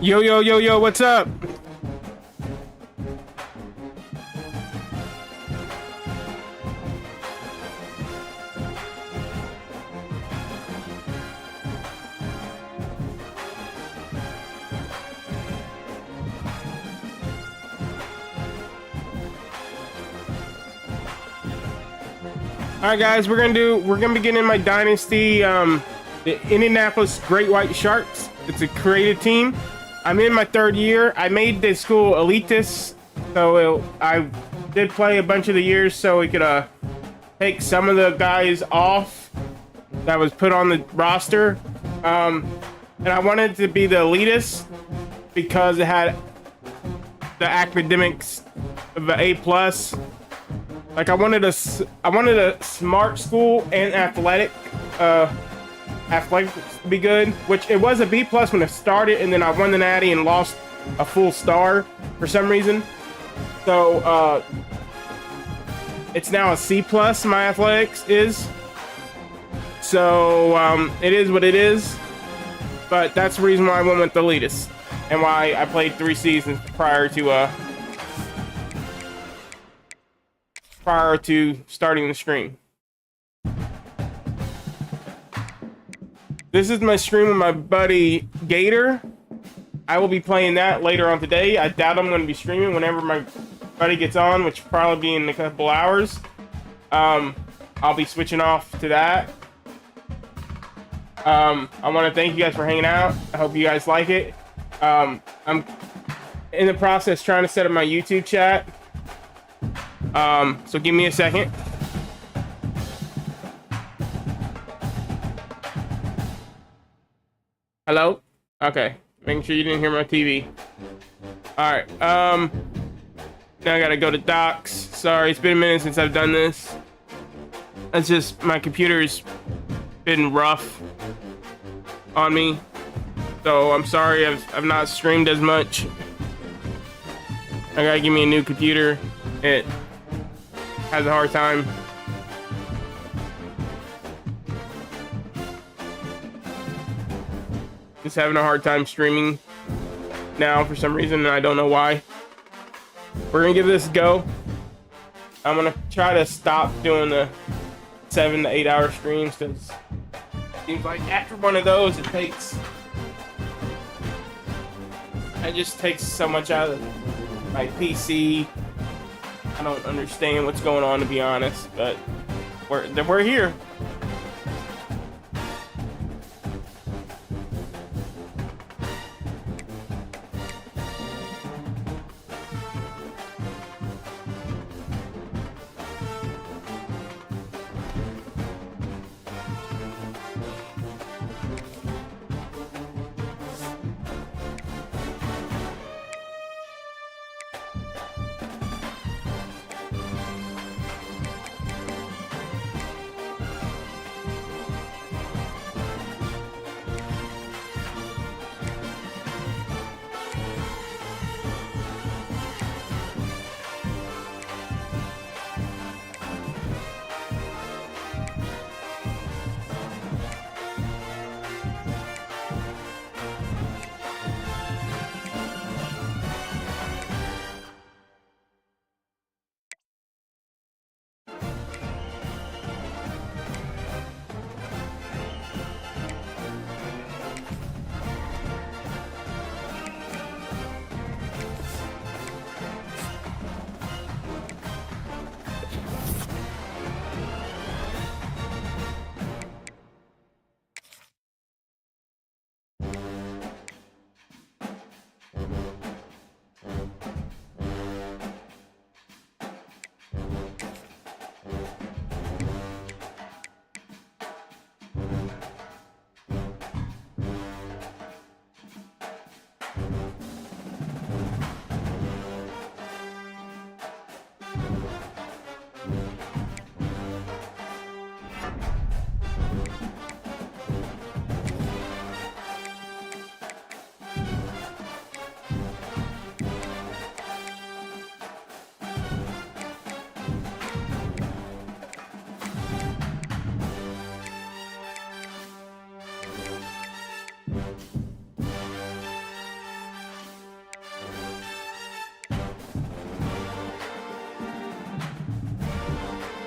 Yo, yo, yo, yo, what's up? All right, guys, we're gonna begin in my dynasty, the Indianapolis Great White Sharks. It's a creative team. I'm in my third year. I made the school elitist, so I did play a bunch of the years so we could take some of the guys off that was put on the roster. And I wanted to be the elitist because it had the academics of an A+. Like I wanted a smart school and athletics to be good, which it was a B+ when it started, and then I won the Natty and lost a full star for some reason. So it's now a C+. My athletics is. So it is what it is. But that's the reason why I went with the elitist and why I played 3 seasons prior to starting the stream. This is my stream with my buddy Gator. I will be playing that later on today. I doubt I'm going to be streaming whenever my buddy gets on, which will probably be in a couple hours. I'll be switching off to that. I want to thank you guys for hanging out. I hope you guys like it. I'm in the process trying to set up my YouTube chat. So give me a second. Hello? Okay. Making sure you didn't hear my TV. Alright, now I gotta go to docs. Sorry, it's been a minute since I've done this. It's just, my computer's been rough on me. So, I'm sorry I've not streamed as much. I gotta give me a new computer. It has a hard time. Just having a hard time streaming now for some reason, and I don't know why. We're gonna give this a go. I'm gonna try to stop doing the 7 to 8 hour streams, because it seems like after one of those it just takes so much out of my PC. I don't understand what's going on, to be honest, but we're here.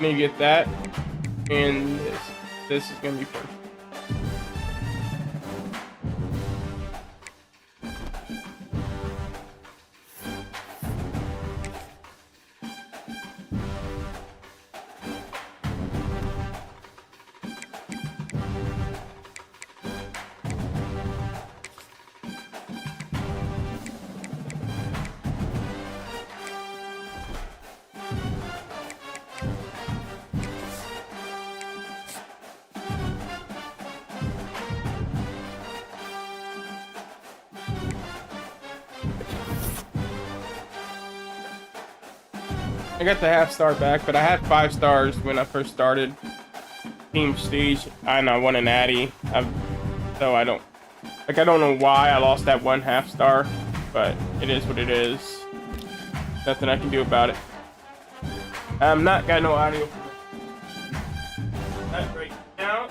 me get that, and this is gonna be perfect. I got the half star back, but I had 5 stars when I first started Team Prestige, and I won an Addy. So I don't know why I lost that 1 half star, but it is what it is. Nothing I can do about it. I'm not got no audio for that right now.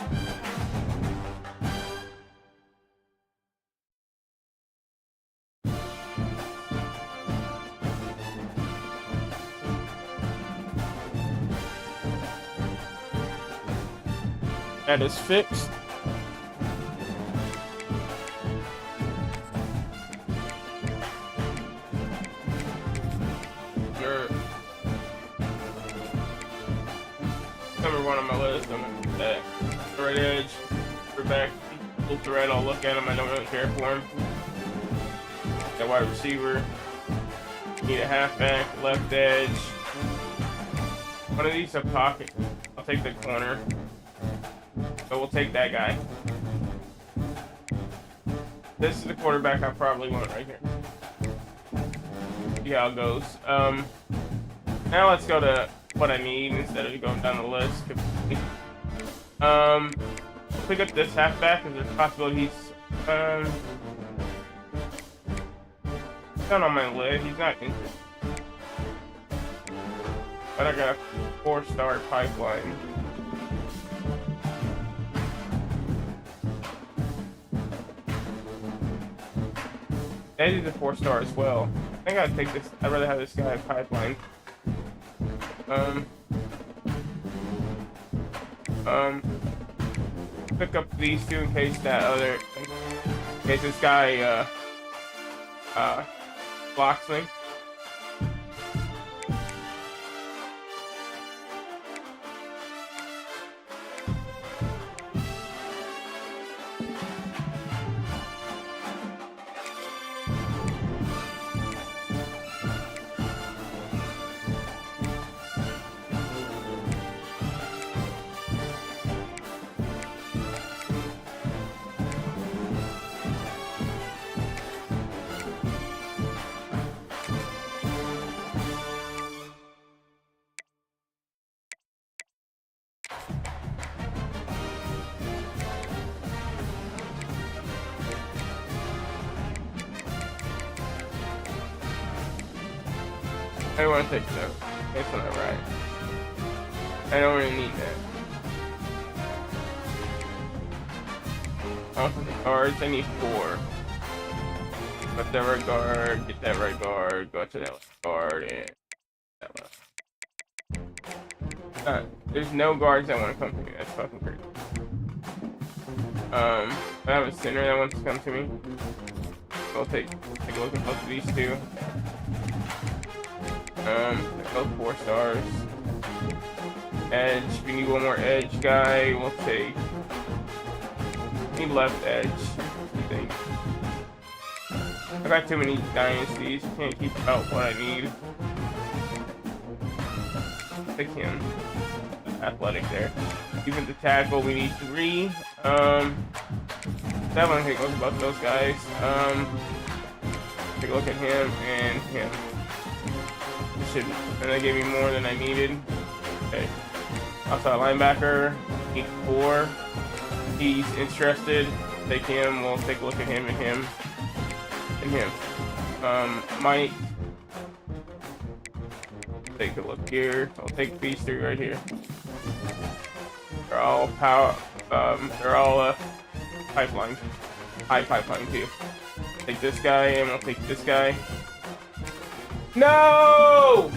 That is fixed. Number 1 on my list, I'm gonna put that. The right edge, we're back. Ultra red, I'll look at him, I don't really care for him. That wide receiver. Need a halfback, left edge. One of these a pocket. I'll take the corner. So we'll take that guy. This is the quarterback I probably want right here. See how it goes. Now let's go to what I need instead of going down the list. Pick up this halfback because there's a possibility he's not on my list. He's not injured. But I got a 4-star pipeline. Eddie's a 4-star as well. I think I'd take this. I'd rather have this guy pipeline. Pick up these 2 in case in case this guy blocks me. I don't want to take that. That's not right. I don't really need that. I want the guards. I need 4. Get that right guard. Get that right guard. Go to that left guard and that left. There's no guards that want to come to me. That's fucking crazy. I have a center that wants to come to me. I'll take a look at both of these 2. Both 4 stars. Edge. We need 1 more edge guy. We'll take. Need left edge. I think. I got too many dynasties. Can't keep out what I need. Pick him. Athletic there. Even the tackle, we need 3. That one take a look at both of those guys. Take a look at him and him. And they gave me more than I needed. Okay. Outside linebacker, need 4. He's interested. Take him. We'll take a look at him and him and him. Mike. Take a look here. I'll take these 3 right here. They're all power. They're all pipeline. High pipeline too. Take this guy and we'll take this guy. No!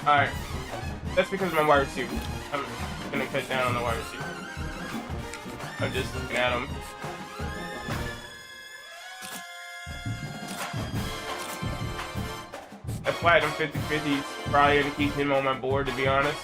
Alright. That's because of my wide receiver. I'm gonna cut down on the wide receiver. I'm just looking at him. That platinum 50/50 is probably gonna keep him on my board, to be honest.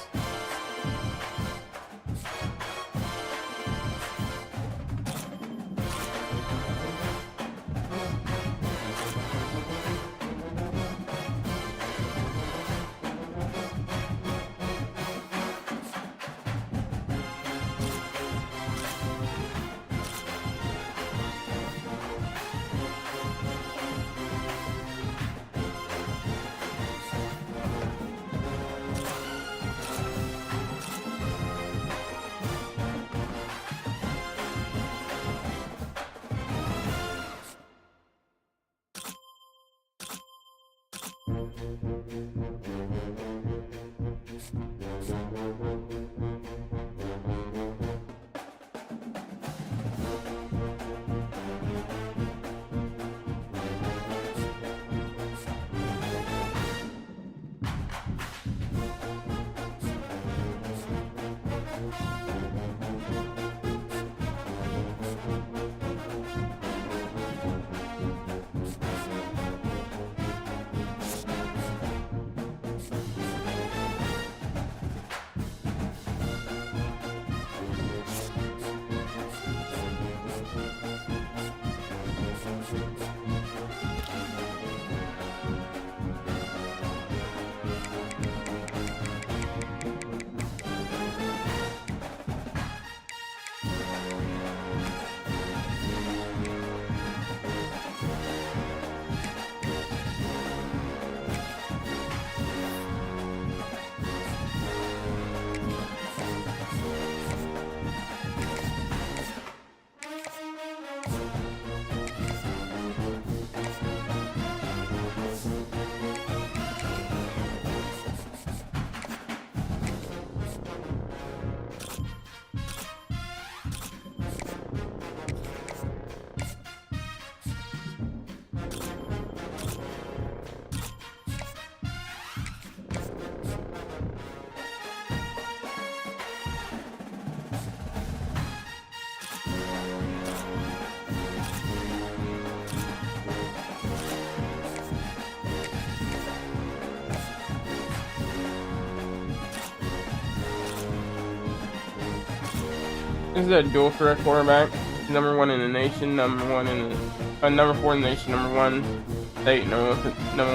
This is a dual threat quarterback. Number 1 in the nation, number 4 in the nation, number 1 state, number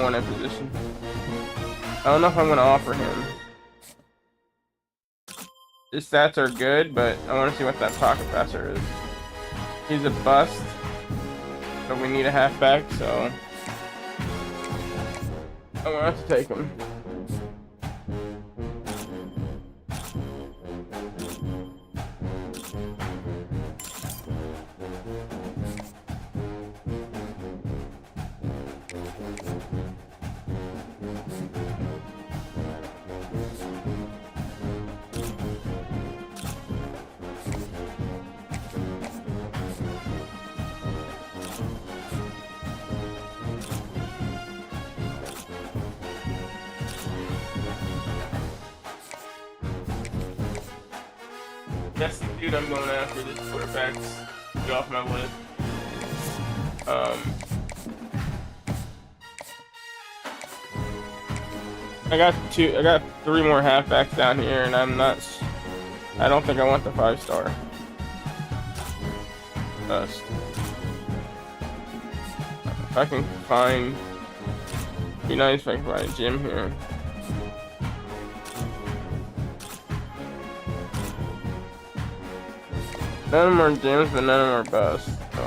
1 in position. I don't know if I'm going to offer him. His stats are good, but I want to see what that pocket passer is. He's a bust, but we need a halfback, so I'm going to have to take him. That's the dude I'm going after. This quarterback's get off my list. I got 3 more halfbacks down here, and I don't think I want the 5-star. Bust. If I can find, it'd be nice if I can find a gym here. None of them are gyms, but none of them are busts. So.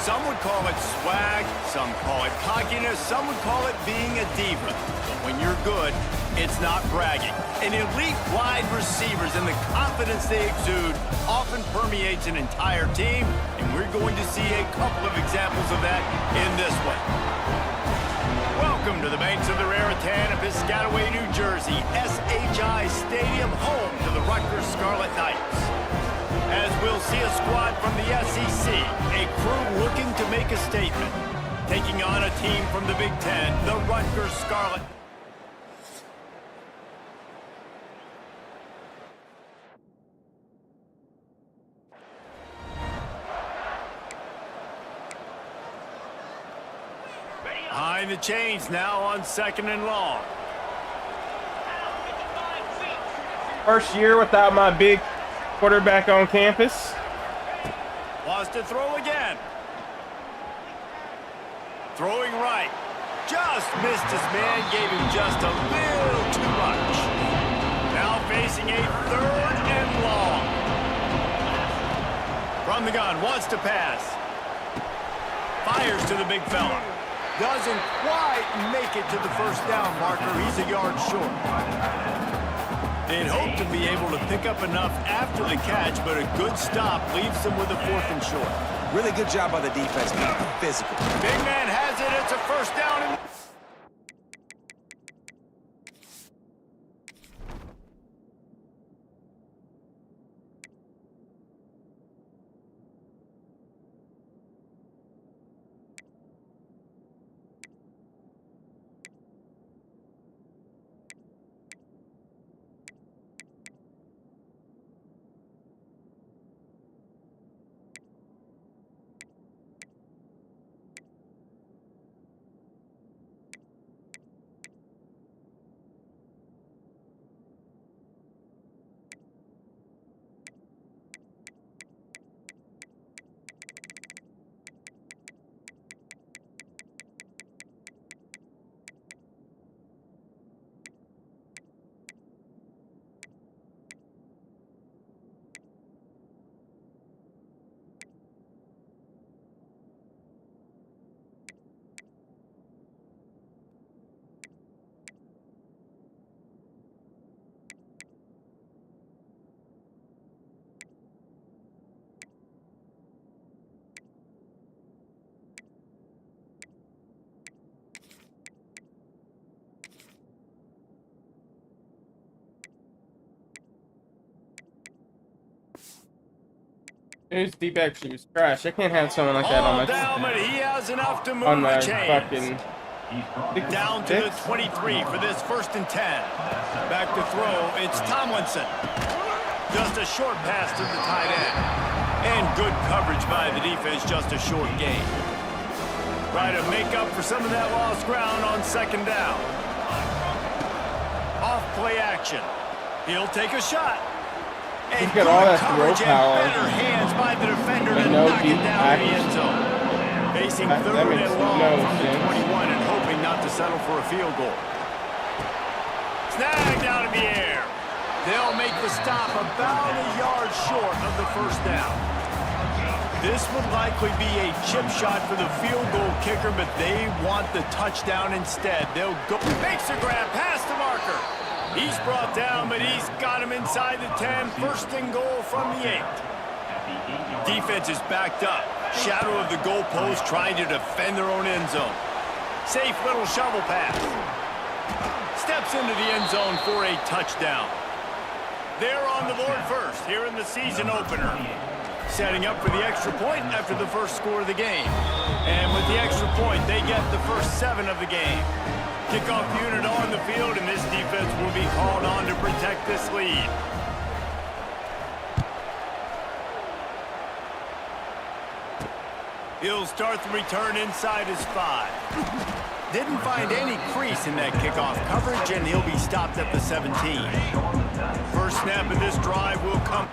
Some would call it swag, some call it cockiness, some would call it being a diva. But when you're good, it's not bragging. And elite wide receivers and the confidence they exude often permeates an entire team, and we're going to see a couple of examples of that in this one. Welcome to the banks of the Raritan of Piscataway, New Jersey, SHI Stadium, home to the Rutgers Scarlet Knights. As we'll see a squad from the SEC, a crew looking to make a statement, taking on a team from the Big Ten, the Rutgers Scarlet. Behind the chains now on 2nd and long. First year without my big quarterback on campus. Wants to throw again. Throwing right. Just missed his man, gave him just a little too much. Now facing a 3rd and long. From the gun, wants to pass. Fires to the big fella. Doesn't quite make it to the first down marker. He's a yard short. They'd hope to be able to pick up enough after the catch, but a good stop leaves them with a 4th and short. Really good job by the defense being physical. Big man has it. It's a first down. His deep actually was trash. I can't have someone like that on my down, but he has enough to move on my the chains. fucking Down to the 23 for this 1st and 10. Back to throw, it's Tomlinson. Just a short pass to the tight end. And good coverage by the defense, just a short gain. Try to make up for some of that lost ground on 2nd down. Off play action. He'll take a shot. And He's got all that throw power. Better hands by the defender to no knock it deep down in the action. end zone. Facing That 3rd makes and long no from the sense. 21 and hoping not to settle for a field goal. Snagged out of the air. They'll make the stop about a yard short of the first down. This would likely be a chip shot for the field goal kicker, but they want the touchdown instead. They'll go. Makes a grab past the marker. He's brought down, but he's got him inside the 10. 1st and goal from the 8. Defense is backed up. Shadow of the goalpost trying to defend their own end zone. Safe little shovel pass. Steps into the end zone for a touchdown. They're on the board first here in the season opener. Setting up for the extra point after the first score of the game. And with the extra point, they get the first 7 of the game. Kickoff unit on the field, and this defense will be called on to protect this lead. He'll start the return inside his 5. Didn't find any crease in that kickoff coverage, and he'll be stopped at the 17. First snap of this drive will come.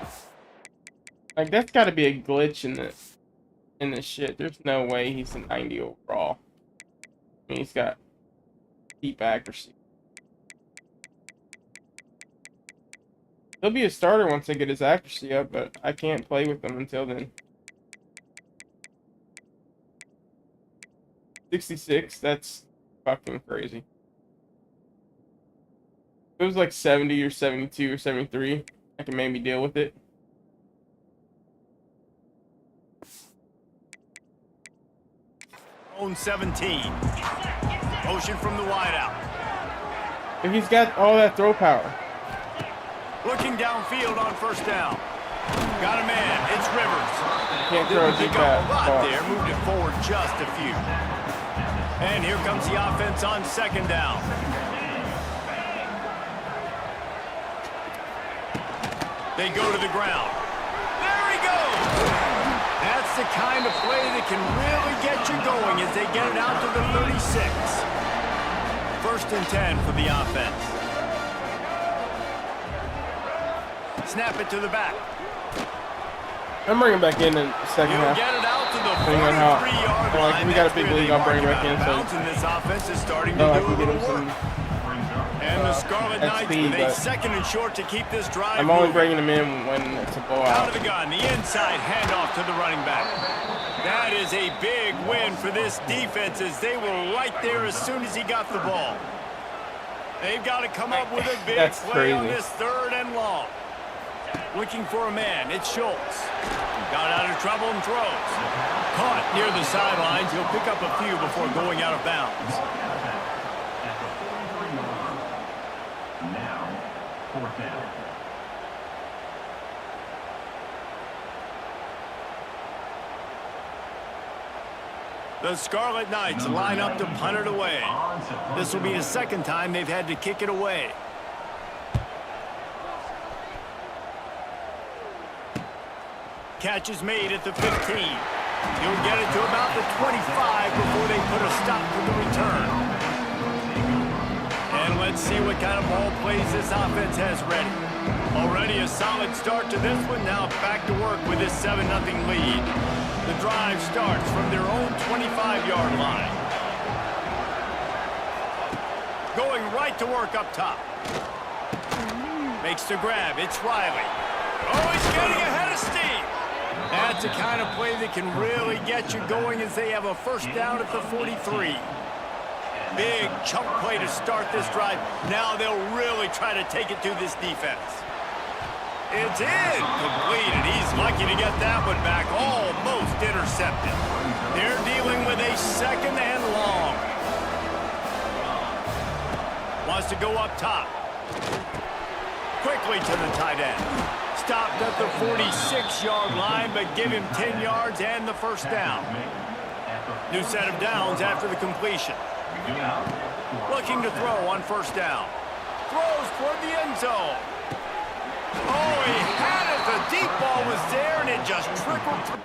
Like, that's got to be a glitch in this shit. There's no way he's a 90 overall. I mean, he's got deep accuracy. He'll be a starter once they get his accuracy up, but I can't play with him until then. 66. That's fucking crazy. If it was like 70 or 72 or 73, I can maybe deal with it. Own 17. Motion from the wideout. If he's got all that throw power. Looking downfield on first down. Got a man. It's Rivers. Can't throw a deep Pick up a pass. lot there. Moved it forward just a few. And here comes the offense on second down. They go to the ground. There he goes. That's the kind of play that can really get you going as they get it out to the 36. First and 10 for the offense. Snap it to the back. I'm bringing back in the second He'll half. get it out to the Depending on how- 43-yard like, line. we got a That's big where league, they I'll bring it mark back him in, out of so- bounds, and this offense is starting to No, I do can a get him little work. some. And the Scarlet Knights XP, with a but second and short to keep this drive I'm only moving. bringing him in when it's a Out blowout. of the gun, the inside handoff to the running back. That is a big win for this defense as they were right there as soon as he got the ball. They've got to come up with a big That's play on crazy. this third and long. Looking for a man, it's Schultz. Got out of trouble and throws. Caught near the sidelines. He'll pick up a few before going out of bounds. Now, fourth down. The Scarlet Knights line up to punt it away. This will be the second time they've had to kick it away. Catch is made at the 15. He'll get it to about the 25 before they put a stop to the return. And let's see what kind of ball plays this offense has ready. Already a solid start to this one. Now back to work with this 7-0 lead. The drive starts from their own 25-yard line. Going right to work up top. Makes the grab. It's Riley. Oh, he's getting ahead of steam. That's the kind of play that can really get you going as they have a first down at the 43. Big chunk play to start this drive. Now they'll really try to take it to this defense. It's incomplete, and he's lucky to get that one back. Almost intercepted. They're dealing with a second and long. Wants to go up top. Quickly to the tight end. Stopped at the 46-yard line, but give him 10 yards and the first down. New set of downs after the completion. Looking to throw on first down. Throws toward the end zone. Oh, he had it. The deep ball was there, and it just trickled through.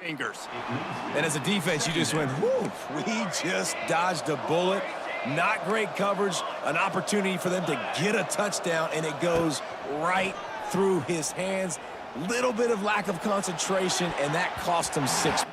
fingers. And as a defense, you just went, whoo, we just dodged a bullet. Not great coverage, an opportunity for them to get a touchdown, and it goes right through his hands. Little bit of lack of concentration, and that cost him 6.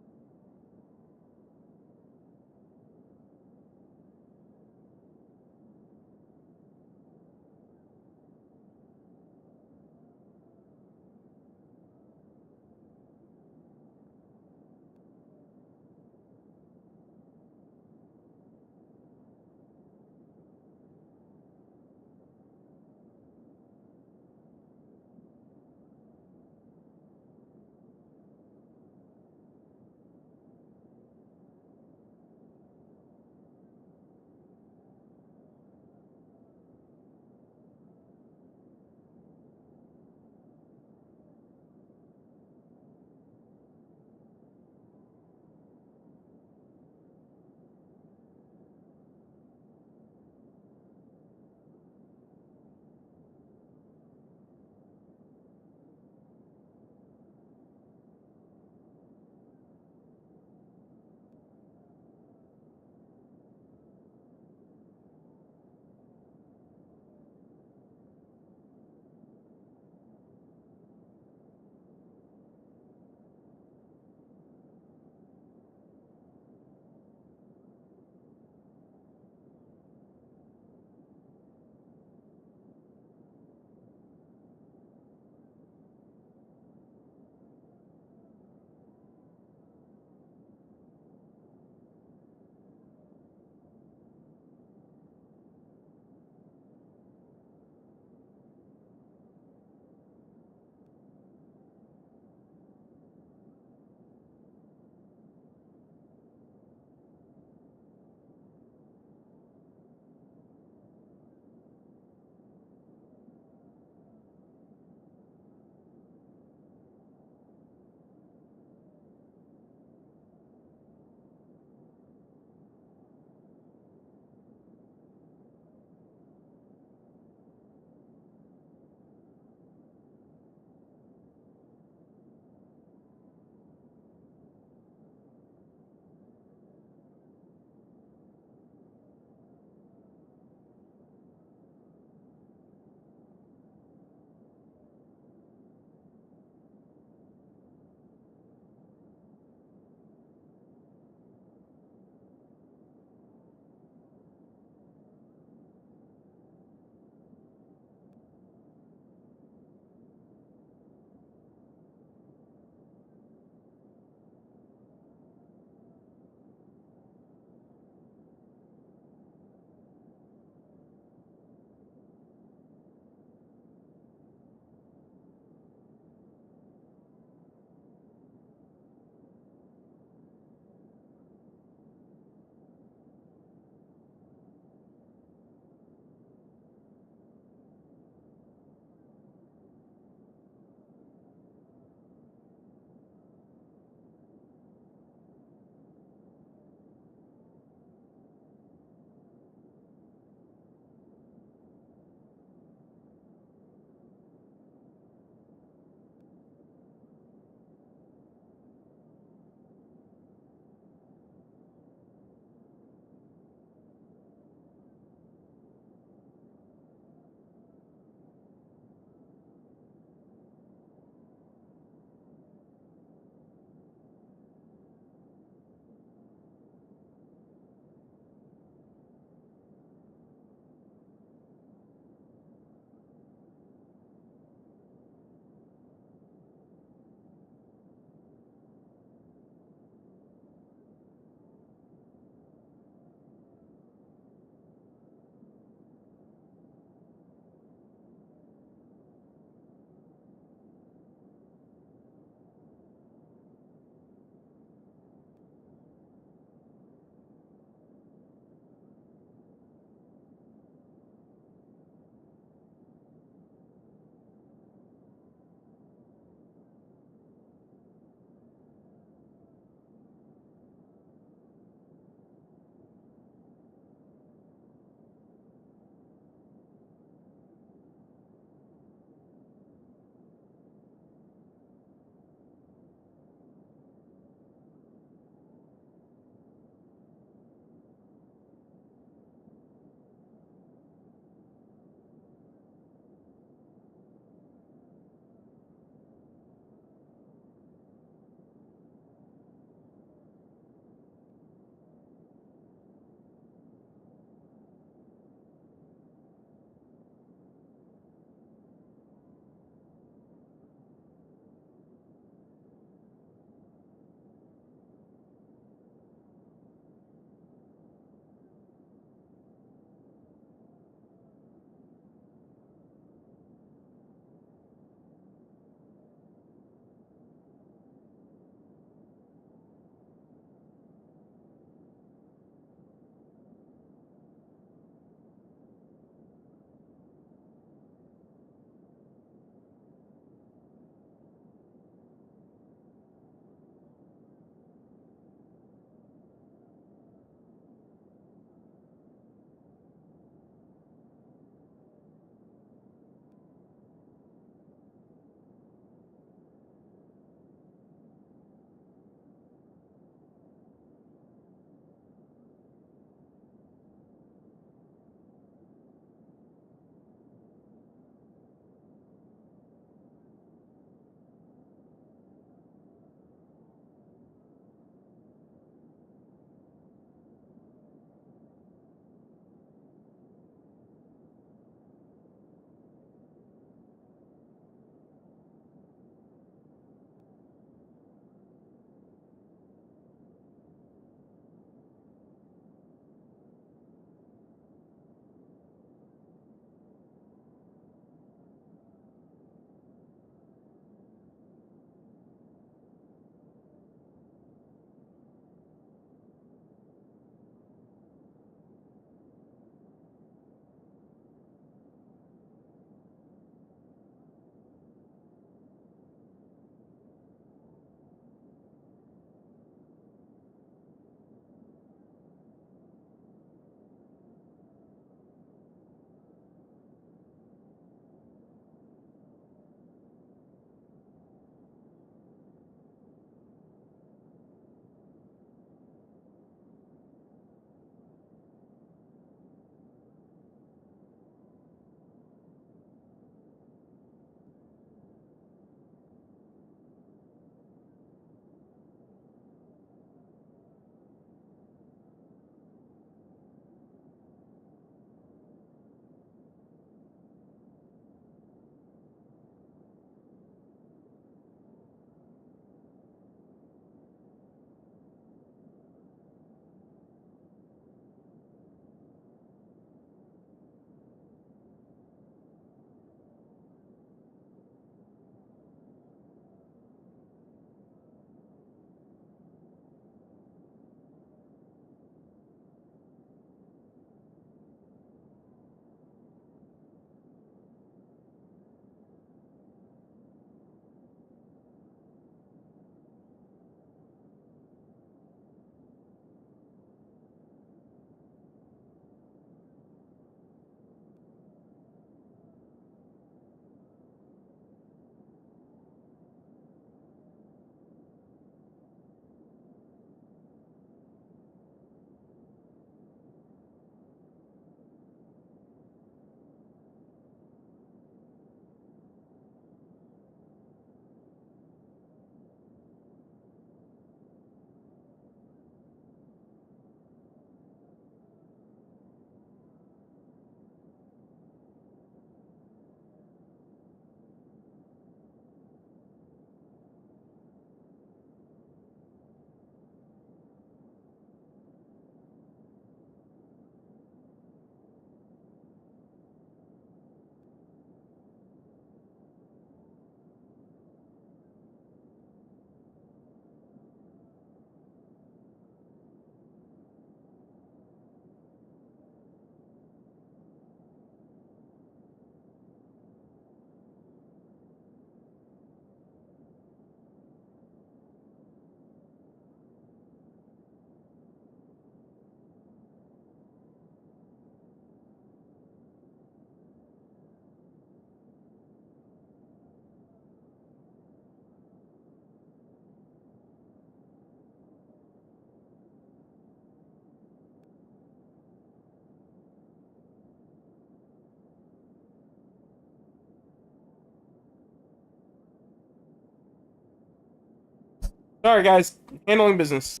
Sorry, guys. Handling business.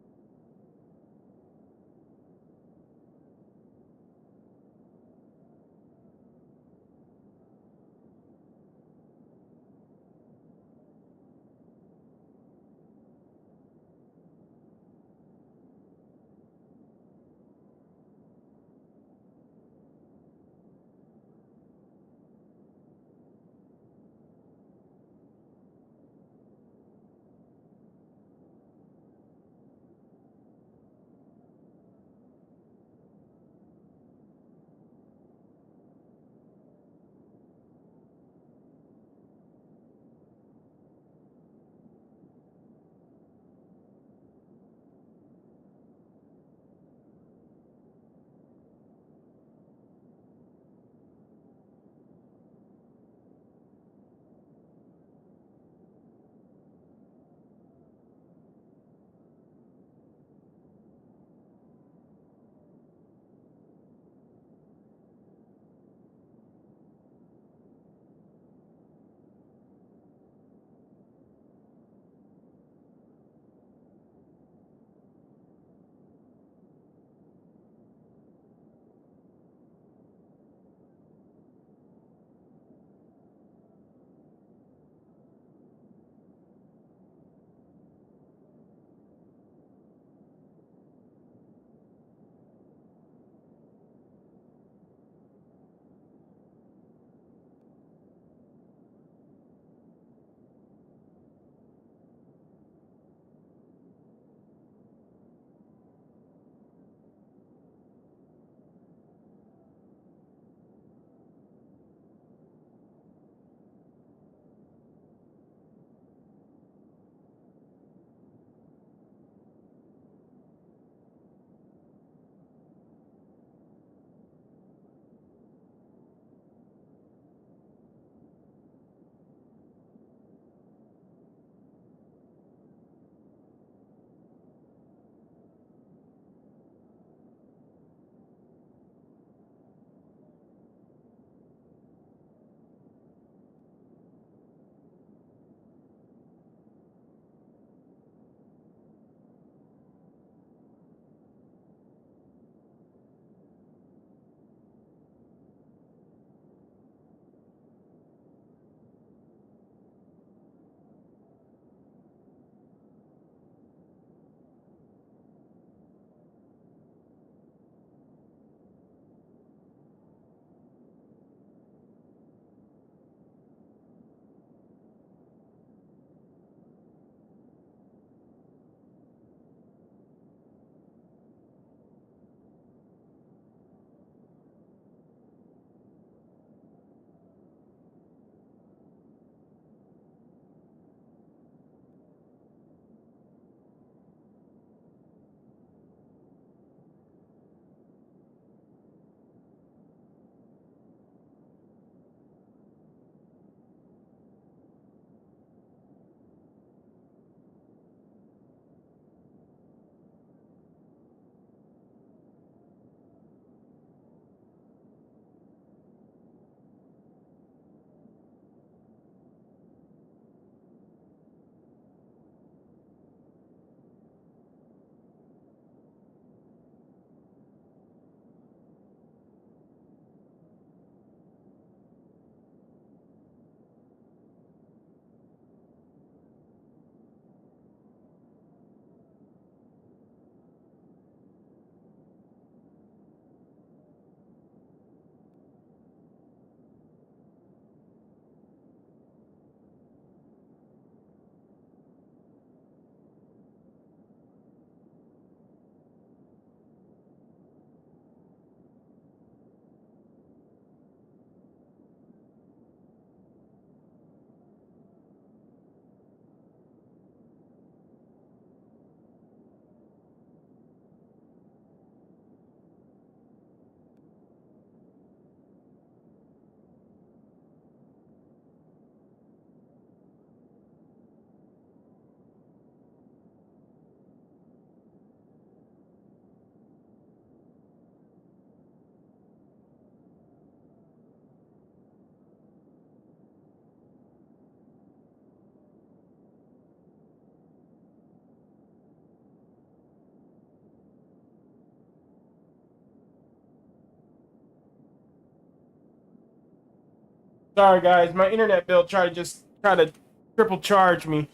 Sorry, guys. My internet bill tried to triple charge me.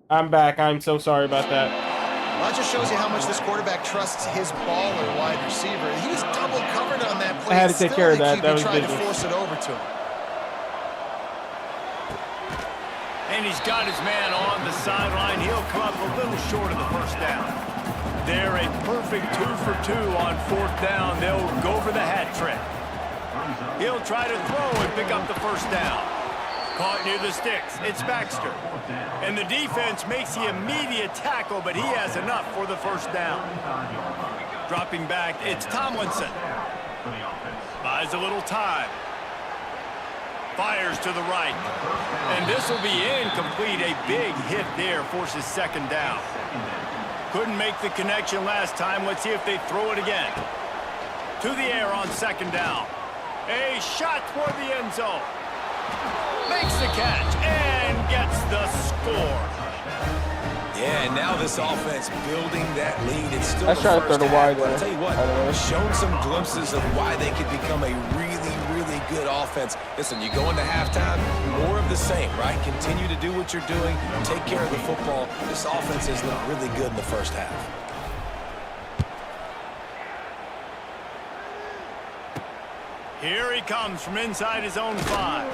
I'm back. I'm so sorry about that. Well, that just shows you how much this quarterback trusts his baller wide receiver. He was double covered on that play. I had to take care of that. That was trying to business. force it over to him. And he's got his man on the sideline. He'll come up a little short of the first down. They're a perfect 2 for 2 on 4th down. They'll go for the hat trick. He'll try to throw and pick up the first down. Caught near the sticks. It's Baxter. And the defense makes the immediate tackle, but he has enough for the first down. Dropping back, it's Tomlinson. Buys a little time. Fires to the right. And this will be incomplete. A big hit there forces 2nd down. Couldn't make the connection last time. Let's see if they throw it again. To the air on 2nd down. A shot toward the end zone. Makes the catch and gets the score. Yeah, and now this offense building that lead. It's still Let's the try to first throw the half, wide but I'll there. tell you what, I don't know. shown some glimpses of why they could become a really, really good offense. Listen, you go into halftime, more of the same, right? Continue to do what you're doing, take care of the football. This offense has looked really good in the first half. Here he comes from inside his own 5.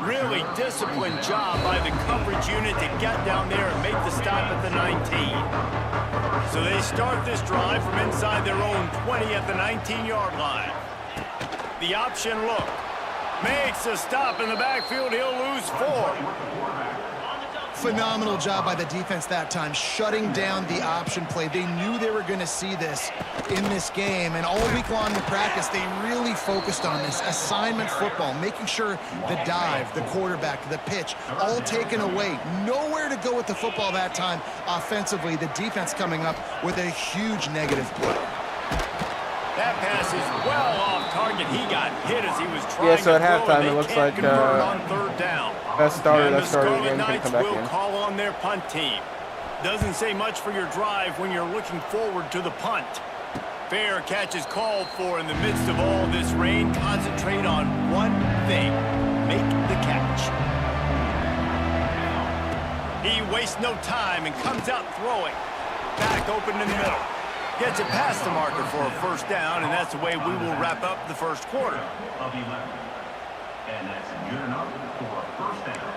Really disciplined job by the coverage unit to get down there and make the stop at the 19. So they start this drive from inside their own 20 at the 19-yard line. The option look. Makes a stop in the backfield. He'll lose 4. Phenomenal job by the defense that time, shutting down the option play. They knew they were going to see this in this game, and all week long in practice, they really focused on this assignment football, making sure the dive, the quarterback, the pitch, all taken away. Nowhere to go with the football that time offensively. The defense coming up with a huge negative play. That pass is well off target. He got hit as he was trying Yeah, so at to throw, halftime, and it they looks can't like, convert on 3rd down. that starter And the Scarlet again can Knights come back will in. call on their punt team. Doesn't say much for your drive when you're looking forward to the punt. Fair catch is called for in the midst of all this rain. Concentrate on one thing. Make the catch. He wastes no time and comes out throwing. Back open in the middle. Gets it past the marker for a first down, and that's the way we will wrap up the first quarter. And that's good enough for a first down.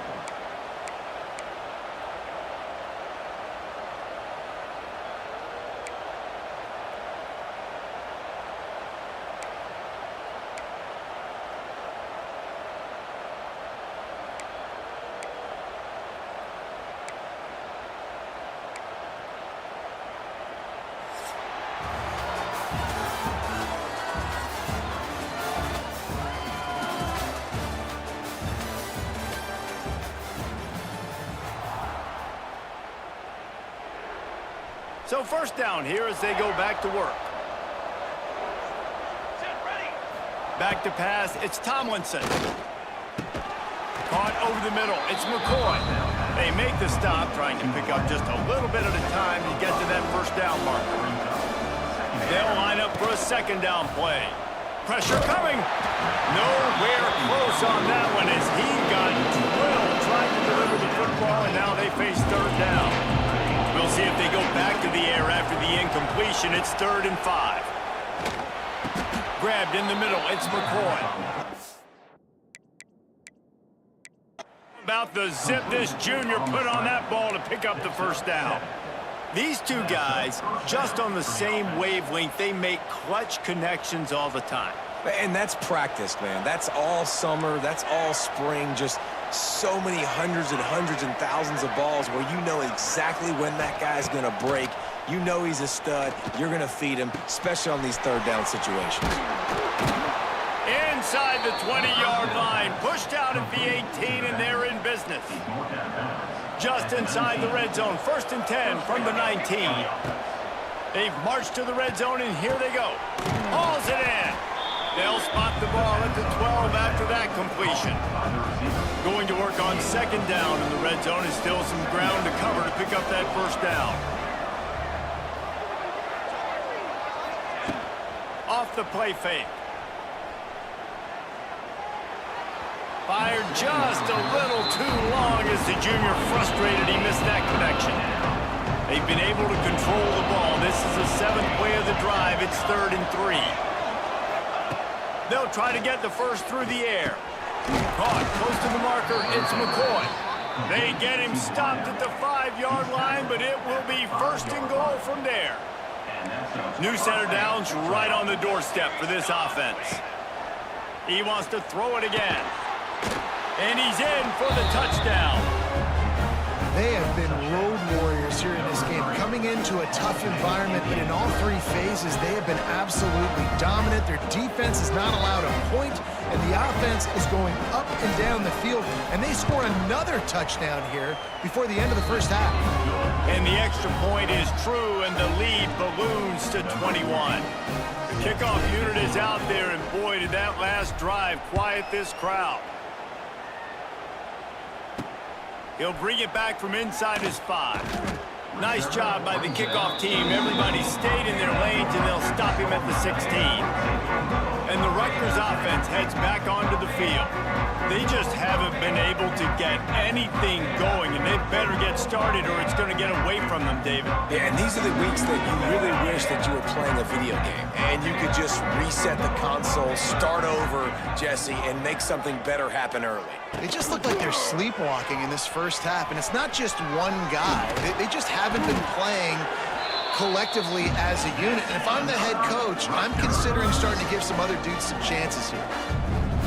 So first down here as they go back to work. Back to pass, it's Tomlinson. Caught over the middle, it's McCoy. They make the stop, trying to pick up just a little bit at a time to get to that first down marker. They'll line up for a 2nd down play. Pressure coming. Nowhere close on that one as he got drilled trying to deliver the football, and now they face 3rd down. We'll see if they go back to the air after the incompletion. It's 3rd and 5. Grabbed in the middle. It's McCoy. About the zip this junior put on that ball to pick up the first down. These two guys, just on the same wavelength, they make clutch connections all the time. And that's practice, man. That's all summer. That's all spring. Just so many hundreds and thousands of balls where you know exactly when that guy's going to break. You know he's a stud. You're going to feed him, especially on these 3rd down situations. Inside the 20-yard line, pushed out at the 18, and they're in business. Just inside the red zone, 1st and 10 from the 19. They've marched to the red zone, and here they go. Hauls it in. They'll spot the ball at the 12 after that completion. Going to work on 2nd down in the red zone, and still some ground to cover to pick up that first down. Off the play fake. Fired just a little too long as the junior frustrated he missed that connection. They've been able to control the ball. This is the 7th play of the drive. It's 3rd and 3. They'll try to get the first through the air. Caught close to the marker. It's McCoy. They get him stopped at the 5-yard line, but it will be 1st and goal from there. New center down's right on the doorstep for this offense. He wants to throw it again. And he's in for the touchdown. They have been road warriors here in this game, coming into a tough environment, but in all 3 phases, they have been absolutely dominant. Their defense is not allowed a point, and the offense is going up and down the field, and they score another touchdown here before the end of the first half. And the extra point is true, and the lead balloons to 21. The kickoff unit is out there, and boy, did that last drive quiet this crowd. He'll bring it back from inside his 5. Nice job by the kickoff team. Everybody stayed in their lanes, and they'll stop him at the 16. And the Rutgers offense heads back onto the field. They just haven't been able to get anything going, and they better get started or it's going to get away from them, David. Yeah, and these are the weeks that you really wish that you were playing a video game and you could just reset the console, start over, Jesse, and make something better happen early. They just look like they're sleepwalking in this first half, and it's not just one guy. They just haven't been playing collectively as a unit. And if I'm the head coach, I'm considering starting to give some other dudes some chances here.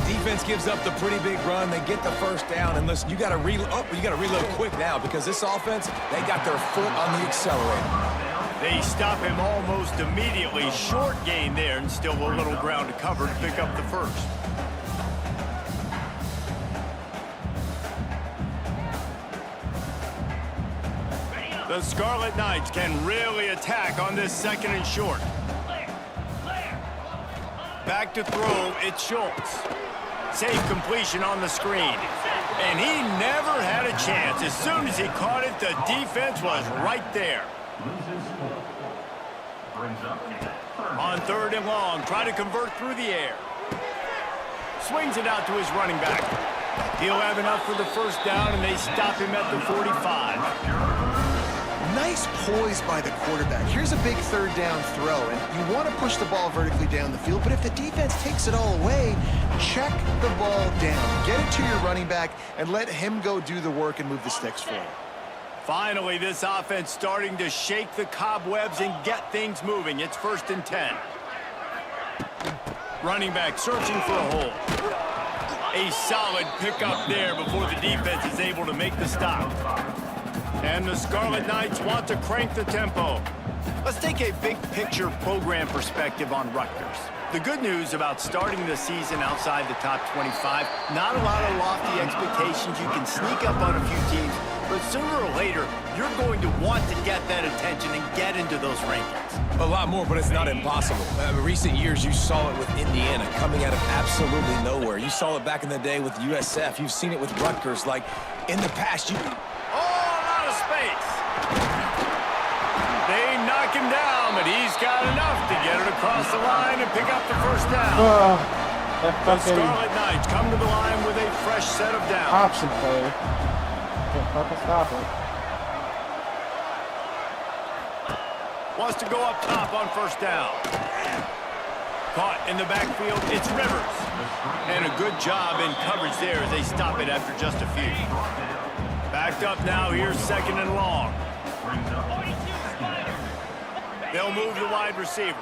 Defense gives up the pretty big run. They get the first down, and listen, you got to reload. Oh, you got to reload quick now because this offense, they got their foot on the accelerator. They stop him almost immediately. Short gain there, and still a little ground to cover to pick up the first. The Scarlet Knights can really attack on this 2nd and short. Back to throw, it's Schultz. Safe completion on the screen. And he never had a chance. As soon as he caught it, the defense was right there. On 3rd and long, try to convert through the air. Swings it out to his running back. He'll have enough for the first down, and they stop him at the 45. Nice poise by the quarterback. Here's a big 3rd down throw, and you want to push the ball vertically down the field, but if the defense takes it all away, check the ball down. Get it to your running back and let him go do the work and move the sticks for you. Finally, this offense starting to shake the cobwebs and get things moving. It's 1st and 10. Running back searching for a hole. A solid pickup there before the defense is able to make the stop. And the Scarlet Knights want to crank the tempo. Let's take a big picture program perspective on Rutgers. The good news about starting the season outside the top 25, not a lot of lofty expectations. You can sneak up on a few teams, but sooner or later, you're going to want to get that attention and get into those rankings. A lot more, but it's not impossible. In recent years, you saw it with Indiana coming out of absolutely nowhere. You saw it back in the day with USF. You've seen it with Rutgers. Like, in the past, you... Space. They knock him down, but he's got enough to get it across the line and pick up the first down. The Scarlet Knights come to the line with a fresh set of downs. Option play. Can't fucking stop it. Wants to go up top on first down. Caught in the backfield, it's Rivers. And a good job in coverage there as they stop it after just a few. Backed up now, here's 2nd and long. They'll move the wide receiver.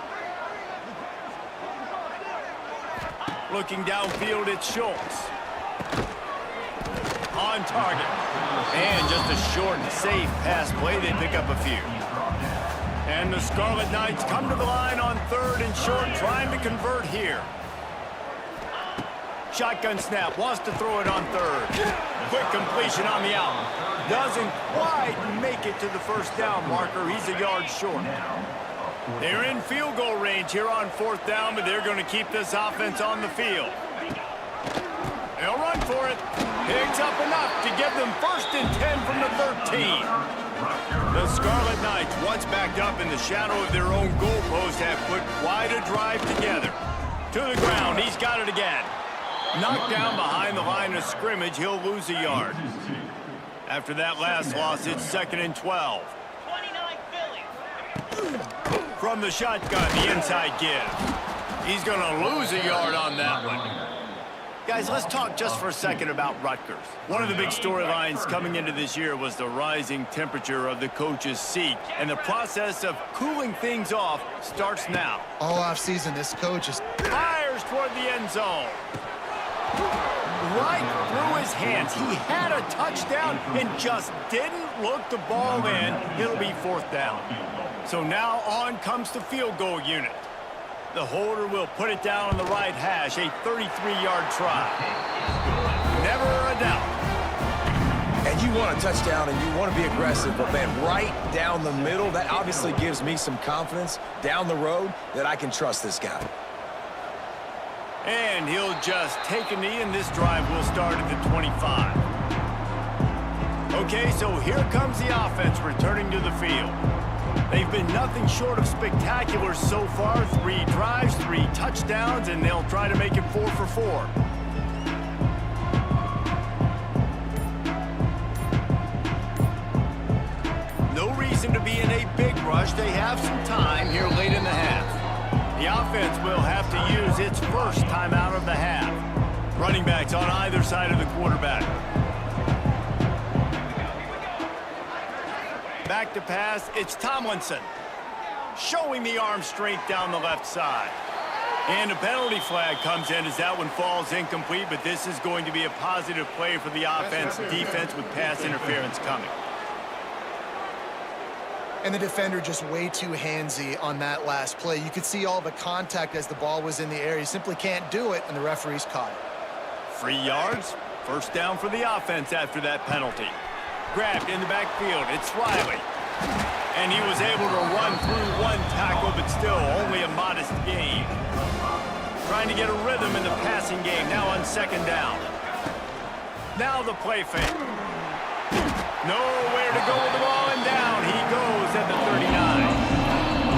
Looking downfield, it's Schultz. On target. And just a short and safe pass play, they pick up a few. And the Scarlet Knights come to the line on 3rd and short, trying to convert here. Shotgun snap, wants to throw it on 3rd. Quick completion on the out. Doesn't quite make it to the first down marker. He's a yard short. They're in field goal range here on 4th down, but they're going to keep this offense on the field. They'll run for it. Picks up enough to give them 1st and 10 from the 13. The Scarlet Knights, once backed up in the shadow of their own goalpost, have put quite a drive together. To the ground, he's got it again. Knocked down behind the line of scrimmage, he'll lose a yard. After that last loss, it's 2nd and 12. From the shotgun, the inside give. He's going to lose a yard on that one. Guys, let's talk just for a second about Rutgers. One of the big storylines coming into this year was the rising temperature of the coach's seat, and the process of cooling things off starts now. All offseason, this coach is... Fires toward the end zone. Right through his hands. He had a touchdown and just didn't look the ball in. It'll be 4th down. So now on comes the field goal unit. The holder will put it down on the right hash, a 33-yard try. Never a doubt. And you want a touchdown and you want to be aggressive, but man, right down the middle, that obviously gives me some confidence down the road that I can trust this guy. And he'll just take a knee, and this drive will start at the 25. Okay, so here comes the offense returning to the field. They've been nothing short of spectacular so far. 3 drives, 3 touchdowns, and they'll try to make it 4 for 4. No reason to be in a big rush. They have some time here late in the half. The offense will have to use its first timeout of the half. Running backs on either side of the quarterback. Back to pass, it's Tomlinson. Showing the arm strength down the left side. And a penalty flag comes in as that one falls incomplete, but this is going to be a positive play for the offense. Defense with pass interference coming. And the defender just way too handsy on that last play. You could see all the contact as the ball was in the air. He simply can't do it, and the referee's caught it. 3 yards, 1st down for the offense after that penalty. Grabbed in the backfield, it's Riley. And he was able to run through 1 tackle, but still only a modest gain. Trying to get a rhythm in the passing game, now on 2nd down. Now the play fake. Nowhere to go with the ball, and down he goes at the 39.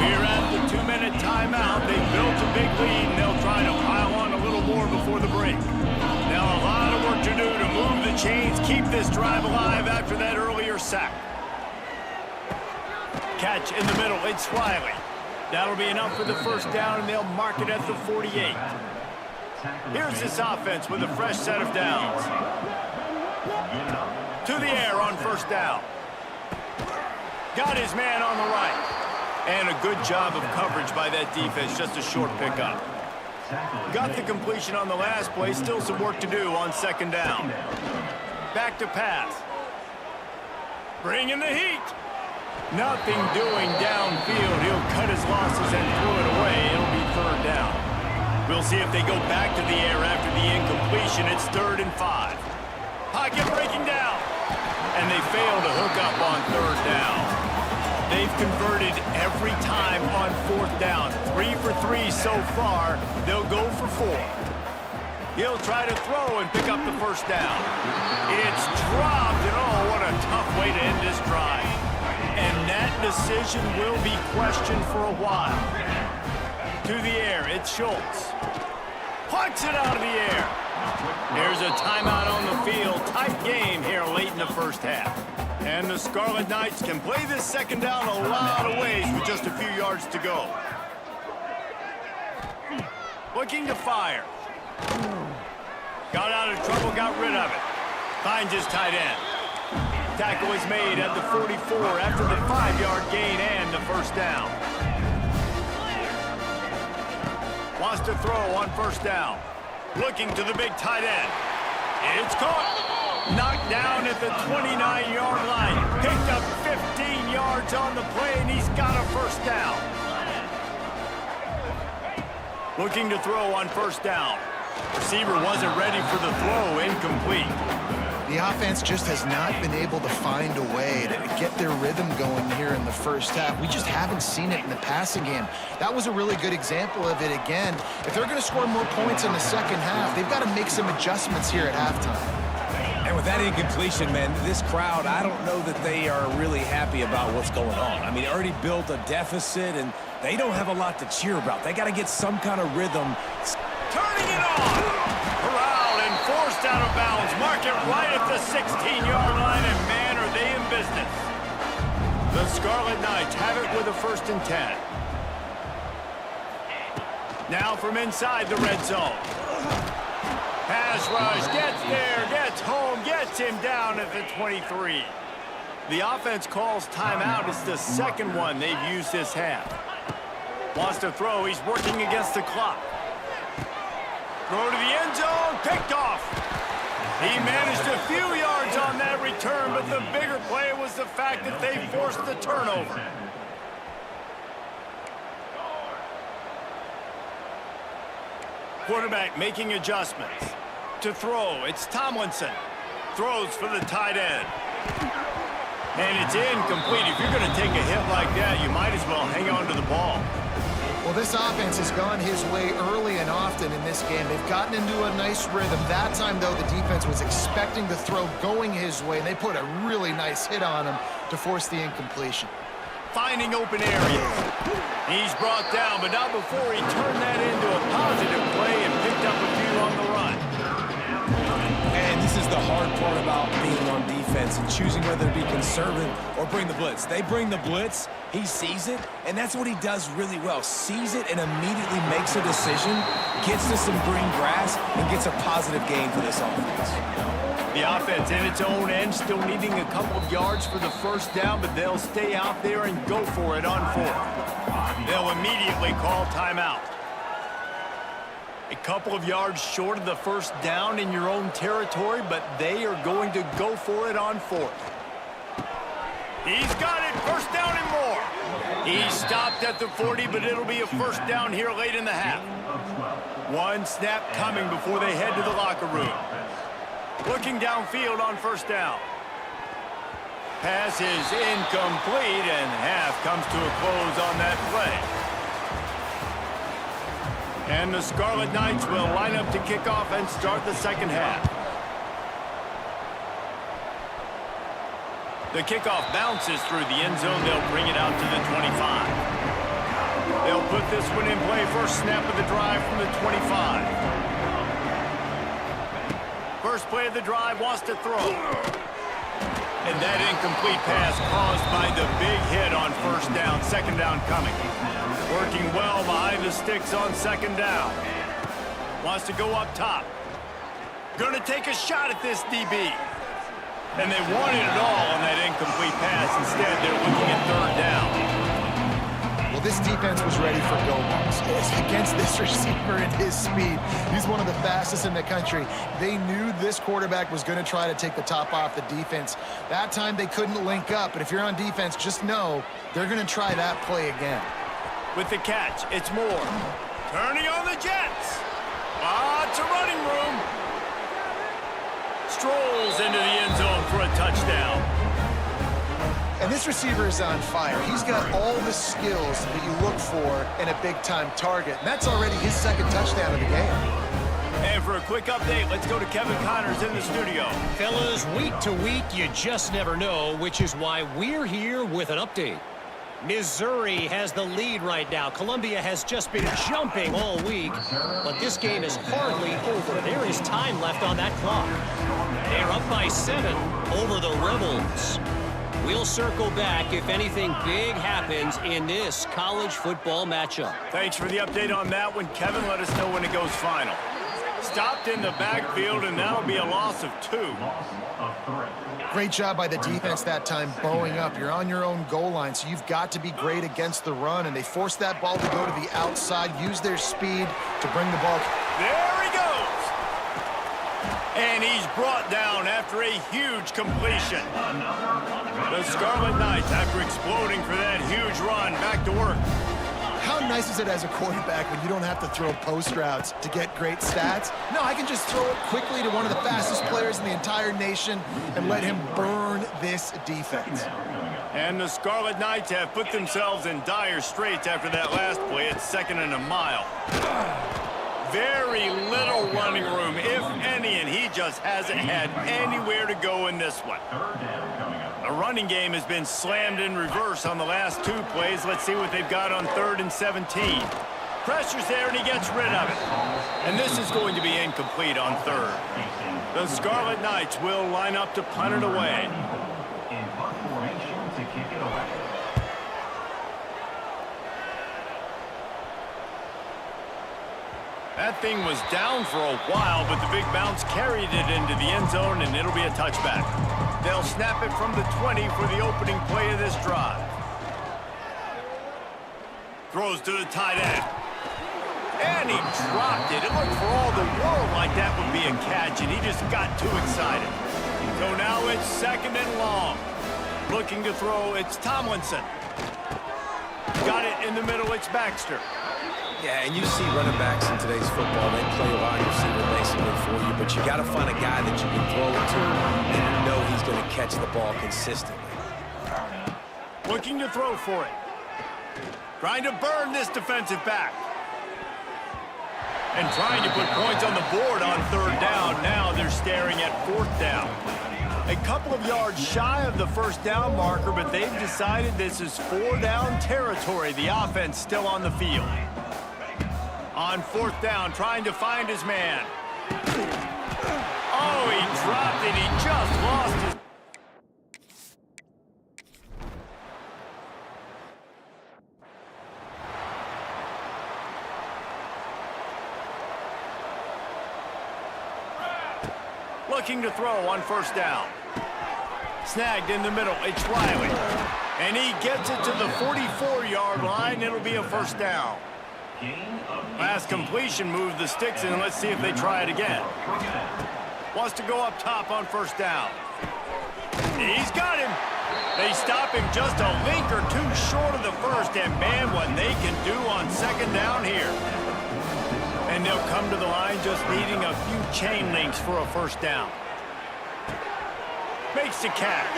We're at the 2-minute timeout. They built a big lead, and they'll try to pile on a little more before the break. Now a lot of work to do to move the chains, keep this drive alive after that earlier sack. Catch in the middle, it's Riley. That'll be enough for the 1st down, and they'll mark it at the 48. Here's this offense with a fresh set of downs. To the air on 1st down. Got his man on the right. And a good job of coverage by that defense, just a short pickup. Got the completion on the last play, still some work to do on 2nd down. Back to pass. Bringing the heat. Nothing doing downfield. He'll cut his losses and throw it away. It'll be 3rd down. We'll see if they go back to the air after the incompletion. It's 3rd and 5. Pocket breaking down. And they fail to hook up on 3rd down. They've converted every time on 4th down. 3 for 3 so far. They'll go for 4. He'll try to throw and pick up the 1st down. It's dropped, and oh, what a tough way to end this drive. And that decision will be questioned for a while. To the air, it's Schultz. Plucks it out of the air. There's a timeout on the field. Tight game here late in the 1st half. And the Scarlet Knights can play this 2nd down a lot of ways with just a few yards to go. Looking to fire. Got out of trouble, got rid of it. Finds his tight end. Tackle is made at the 44 after the 5-yard gain and the 1st down. Wants to throw on 1st down. Looking to the big tight end. It's caught. Knocked down at the 29-yard line. Picked up 15 yards on the play, and he's got a 1st down. Looking to throw on 1st down. Receiver wasn't ready for the throw, incomplete. The offense just has not been able to find a way to get their rhythm going here in the 1st half. We just haven't seen it in the passing game. That was a really good example of it again. If they're going to score more points in the 2nd half, they've got to make some adjustments here at halftime. And with that incompletion, man, this crowd, I don't know that they are really happy about what's going on. I mean, already built a deficit, and they don't have a lot to cheer about. They got to get some kind of rhythm. Turning it on. Corral right at the 16-yard line, and man, are they in business. The Scarlet Knights have it with a 1st and 10. Now from inside the red zone. Pass rush, gets there, gets home, gets him down at the 23. The offense calls timeout. It's the second one they've used this half. Wants to throw. He's working against the clock. Throw to the end zone. Picked off. He managed a few yards on that return, but the bigger play was the fact that they forced the turnover. Quarterback making adjustments. To throw, it's Tomlinson. Throws for the tight end. And it's incomplete. If you're going to take a hit like that, you might as well hang on to the ball. Well, this offense has gone his way early and often in this game. They've gotten into a nice rhythm. That time, though, the defense was expecting the throw going his way, and they put a really nice hit on him to force the incompletion. Finding open areas. He's brought down, but not before he turned that into a positive play and picked up a few on the run. And this is the hard part about being on defense and choosing whether to be conservative or bring the blitz. They bring the blitz, he sees it, and that's what he does really well. Sees it and immediately makes a decision, gets to some green grass, and gets a positive gain for this offense. The offense in its own end, still needing a couple of yards for the 1st down, but they'll stay out there and go for it on 4th. They'll immediately call timeout. A couple of yards short of the 1st down in your own territory, but they are going to go for it on 4th. He's got it, 1st down and more. He stopped at the 40, but it'll be a 1st down here late in the half. One snap coming before they head to the locker room. Looking downfield on 1st down. Pass is incomplete, and half comes to a close on that play. And the Scarlet Knights will line up to kick off and start the 2nd half. The kickoff bounces through the end zone. They'll bring it out to the 25. They'll put this one in play. 1st snap of the drive from the 25. 1st play of the drive, wants to throw. And that incomplete pass caused by the big hit on 1st down. 2nd down coming. Working well behind the sticks on 2nd down. Wants to go up top. Going to take a shot at this DB. And they wanted it all on that incomplete pass. Instead, they're looking at 3rd down. Well, this defense was ready for go balls. Against this receiver and his speed, he's one of the fastest in the country. They knew this quarterback was going to try to take the top off the defense. That time they couldn't link up, but if you're on defense, just know they're going to try that play again. With the catch, it's Moore. Turning on the Jets. Lots of running room. Strolls into the end zone for a touchdown. And this receiver is on fire. He's got all the skills that you look for in a big-time target. And that's already his 2nd touchdown of the game. And for a quick update, let's go to Kevin Connors in the studio. Fellas, week to week, you just never know, which is why we're here with an update. Missouri has the lead right now. Columbia has just been jumping all week, but this game is hardly over. There is time left on that clock. They're up by 7 over the Rebels. We'll circle back if anything big happens in this college football matchup. Thanks for the update on that one, Kevin. Let us know when it goes final. Stopped in the backfield, and that'll be a loss of 2. Great job by the defense that time, bowing up. You're on your own goal line, so you've got to be great against the run, and they forced that ball to go to the outside, use their speed to bring the ball. There he goes. And he's brought down after a huge completion. The Scarlet Knights, after exploding for that huge run, back to work. How nice is it as a quarterback when you don't have to throw post routes to get great stats? No, I can just throw it quickly to one of the fastest players in the entire nation and let him burn this defense. And the Scarlet Knights have put themselves in dire straits after that last play. It's 2nd and a mile. Very little running room, if any, and he just hasn't had anywhere to go in this one. The running game has been slammed in reverse on the last 2 plays. Let's see what they've got on 3rd and 17. Pressure's there, and he gets rid of it. And this is going to be incomplete on third. The Scarlet Knights will line up to punt it away. In punt formation to kick it away. That thing was down for a while, but the big bounce carried it into the end zone, and it'll be a touchback. They'll snap it from the 20 for the opening play of this drive. Throws to the tight end. And he dropped it. It looked for all the world like that would be a catch, and he just got too excited. So now it's 2nd and long. Looking to throw, it's Tomlinson. Got it in the middle, it's Baxter. Yeah, and you see running backs in today's football, they play a wide receiver basically for you, but you got to find a guy that you can throw it to, and you know he's going to catch the ball consistently. Looking to throw for it. Trying to burn this defensive back. And trying to put points on the board on 3rd down. Now they're staring at 4th down. A couple of yards shy of the 1st down marker, but they've decided this is 4 down territory. The offense still on the field. On 4th down, trying to find his man. Oh, he dropped it. He just lost his... Looking to throw on 1st down. Snagged in the middle. It's Riley. And he gets it to the 44-yard line. It'll be a 1st down. Last completion moved the sticks in. Let's see if they try it again. Wants to go up top on 1st down. He's got him. They stop him just a link or two short of the 1st. And man, what they can do on 2nd down here. And they'll come to the line just needing a few chain links for a 1st down. Makes the catch.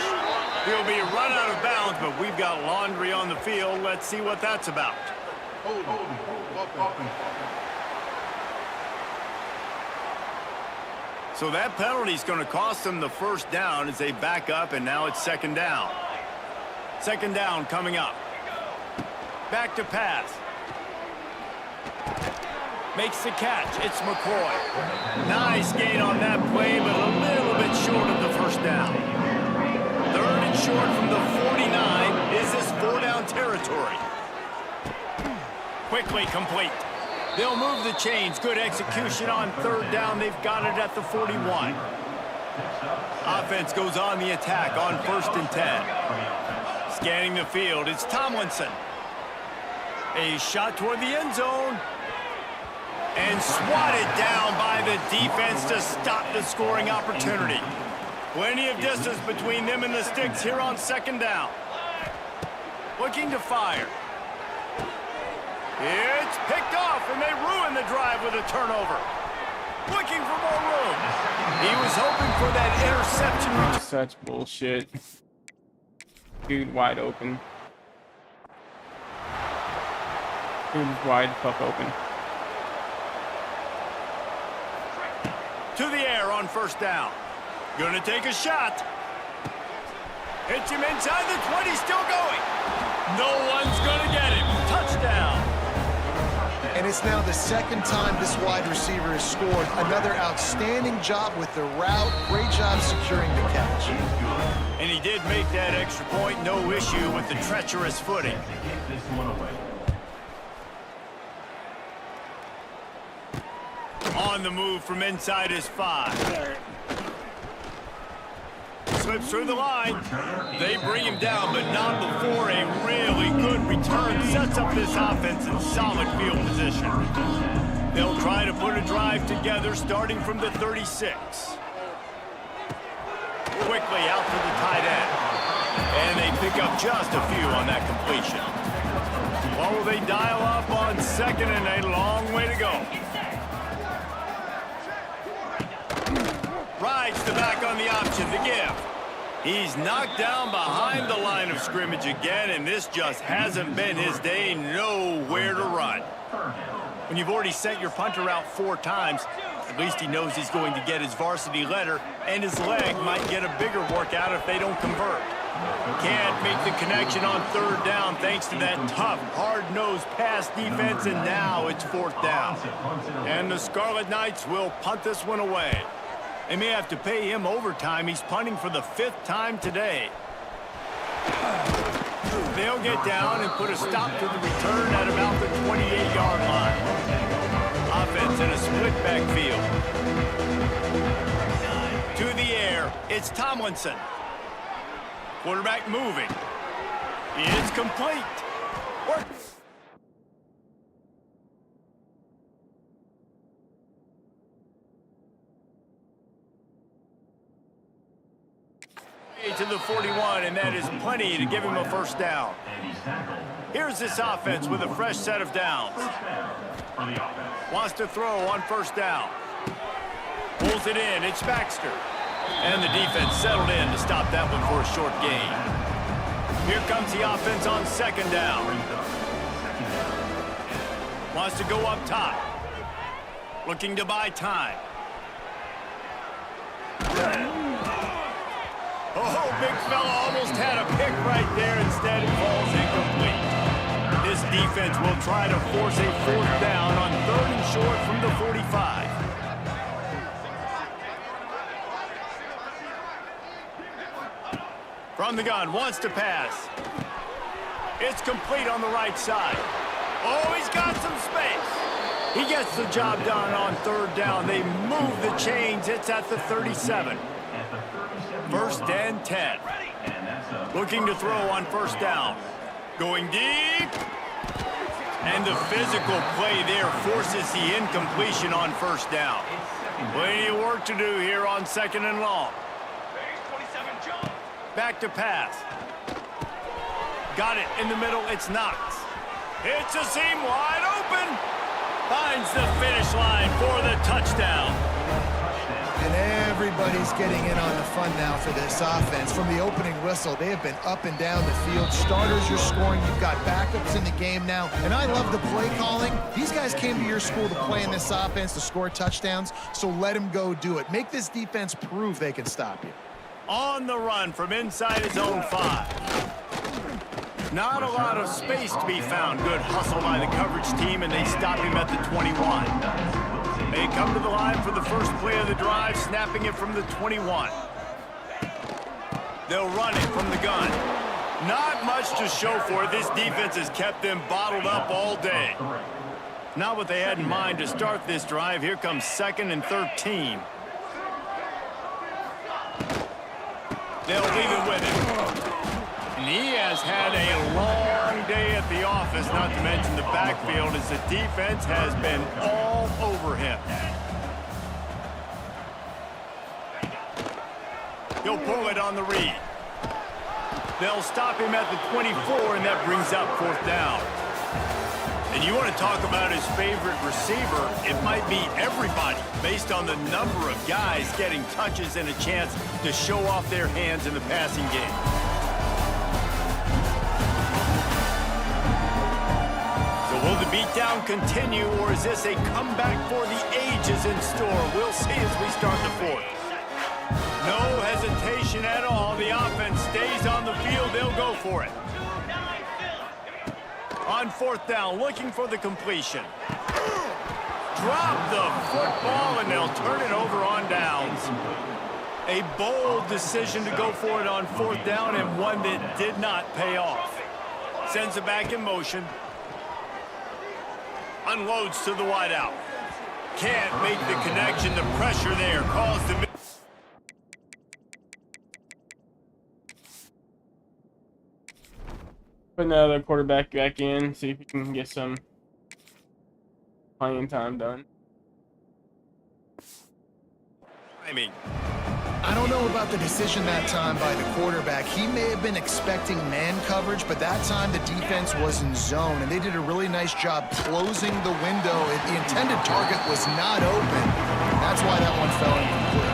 He'll be run out of bounds, but we've got laundry on the field. Let's see what that's about. So that penalty's going to cost them the 1st down as they back up, and now it's 2nd down. 2nd down coming up. Back to pass. Makes the catch. It's McCoy. Nice gain on that play, but a little bit short of the 1st down. 3rd and short from the 49. Is this 4 down territory? Quickly complete. They'll move the chains. Good execution on 3rd down. They've got it at the 41. Offense goes on the attack on 1st and 10. Scanning the field. It's Tomlinson. A shot toward the end zone. And swatted down by the defense to stop the scoring opportunity. Plenty of distance between them and the sticks here on 2nd down. Looking to fire. It's picked off, and they ruin the drive with a turnover. Looking for more room. He was hoping for that interception. Such bullshit. Dude, wide open. Dude's wide fuck open. To the air on 1st down. Gonna take a shot. Hits him inside the 20, still going. No one's gonna get him. Touchdown. And it's now the 2nd time this wide receiver has scored. Another outstanding job with the route. Great job securing the catch. And he did make that extra point. No issue with the treacherous footing. Take this one away. On the move from inside his 5. Slips through the line. They bring him down, but not before a really good return sets up this offense in solid field position. They'll try to put a drive together starting from the 36. Quickly out to the tight end. And they pick up just a few on that completion. Oh, they dial up on 2nd and a long way to go. Rides the back on the option to give. He's knocked down behind the line of scrimmage again, and this just hasn't been his day. Nowhere to run. When you've already sent your punter out 4 times, at least he knows he's going to get his varsity letter, and his leg might get a bigger workout if they don't convert. Can't make the connection on third down thanks to that tough, hard-nosed pass defense, and now it's fourth down. And the Scarlet Knights will punt this one away. They may have to pay him overtime. He's punting for the 5th time today. They'll get down and put a stop to the return at about the 28-yard line. Offense in a split backfield. To the air, it's Tomlinson. Quarterback moving. It's complete. To the 41, and that is plenty to give him a first down. Here's this offense with a fresh set of downs. Wants to throw on first down. Pulls it in. It's Baxter. And the defense settled in to stop that one for a short gain. Here comes the offense on second down. Wants to go up top. Looking to buy time. Oh, big fella almost had a pick right there. Instead, it falls incomplete. This defense will try to force a fourth down on 3rd and short from the 45. From the gun, wants to pass. It's complete on the right side. Oh, he's got some space. He gets the job done on 3rd down. They move the chains. It's at the 37. 1st and 10. Looking to throw on first down. Going deep. And the physical play there forces the incompletion on first down. Plenty of work to do here on 2nd and long. Back to pass. Got it in the middle. It's Knox. It's a seam wide open. Finds the finish line for the touchdown. And everybody's getting in on the fun now for this offense. From the opening whistle, they have been up and down the field. Starters are scoring. You've got backups in the game now. And I love the play calling. These guys came to your school to play in this offense to score touchdowns, so let them go do it. Make this defense prove they can stop you. On the run from inside his own 5. Not a lot of space to be found. Good hustle by the coverage team, and they stop him at the 21. They come to the line for the first play of the drive, snapping it from the 21. They'll run it from the gun. Not much to show for it. This defense has kept them bottled up all day. Not what they had in mind to start this drive. Here comes 2nd and 13. They'll leave it with him. And he has had a long day at the office, not to mention the backfield, as the defense has been all over him. He'll pull it on the read. They'll stop him at the 24, and that brings up 4th down. And you want to talk about his favorite receiver, it might be everybody, based on the number of guys getting touches and a chance to show off their hands in the passing game. So will the beatdown continue, or is this a comeback for the ages in store? We'll see as we start the 4th. No hesitation at all. The offense stays on the field. They'll go for it. On 4th down, looking for the completion. Drop the football, and they'll turn it over on downs. A bold decision to go for it on 4th down, and one that did not pay off. Sends it back in motion. Unloads to the wideout. Can't make the connection. The pressure there caused the... Put another quarterback back in, see if he can get some playing time done. I mean, I don't know about the decision that time by the quarterback. He may have been expecting man coverage, but that time the defense was in zone, and they did a really nice job closing the window. The intended target was not open. That's why that one fell incomplete.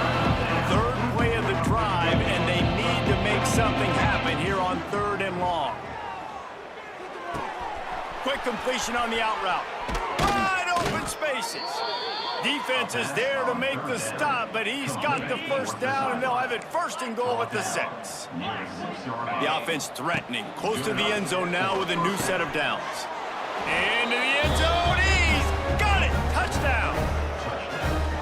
3rd play of the drive, and they need to make something happen here on 3rd and long. Quick completion on the out route. Wide open spaces. Defense is there to make the stop, but he's got the first down, and they'll have it first and goal at the 6. The offense threatening, close to the end zone now with a new set of downs. Into the end zone, he's got it, touchdown.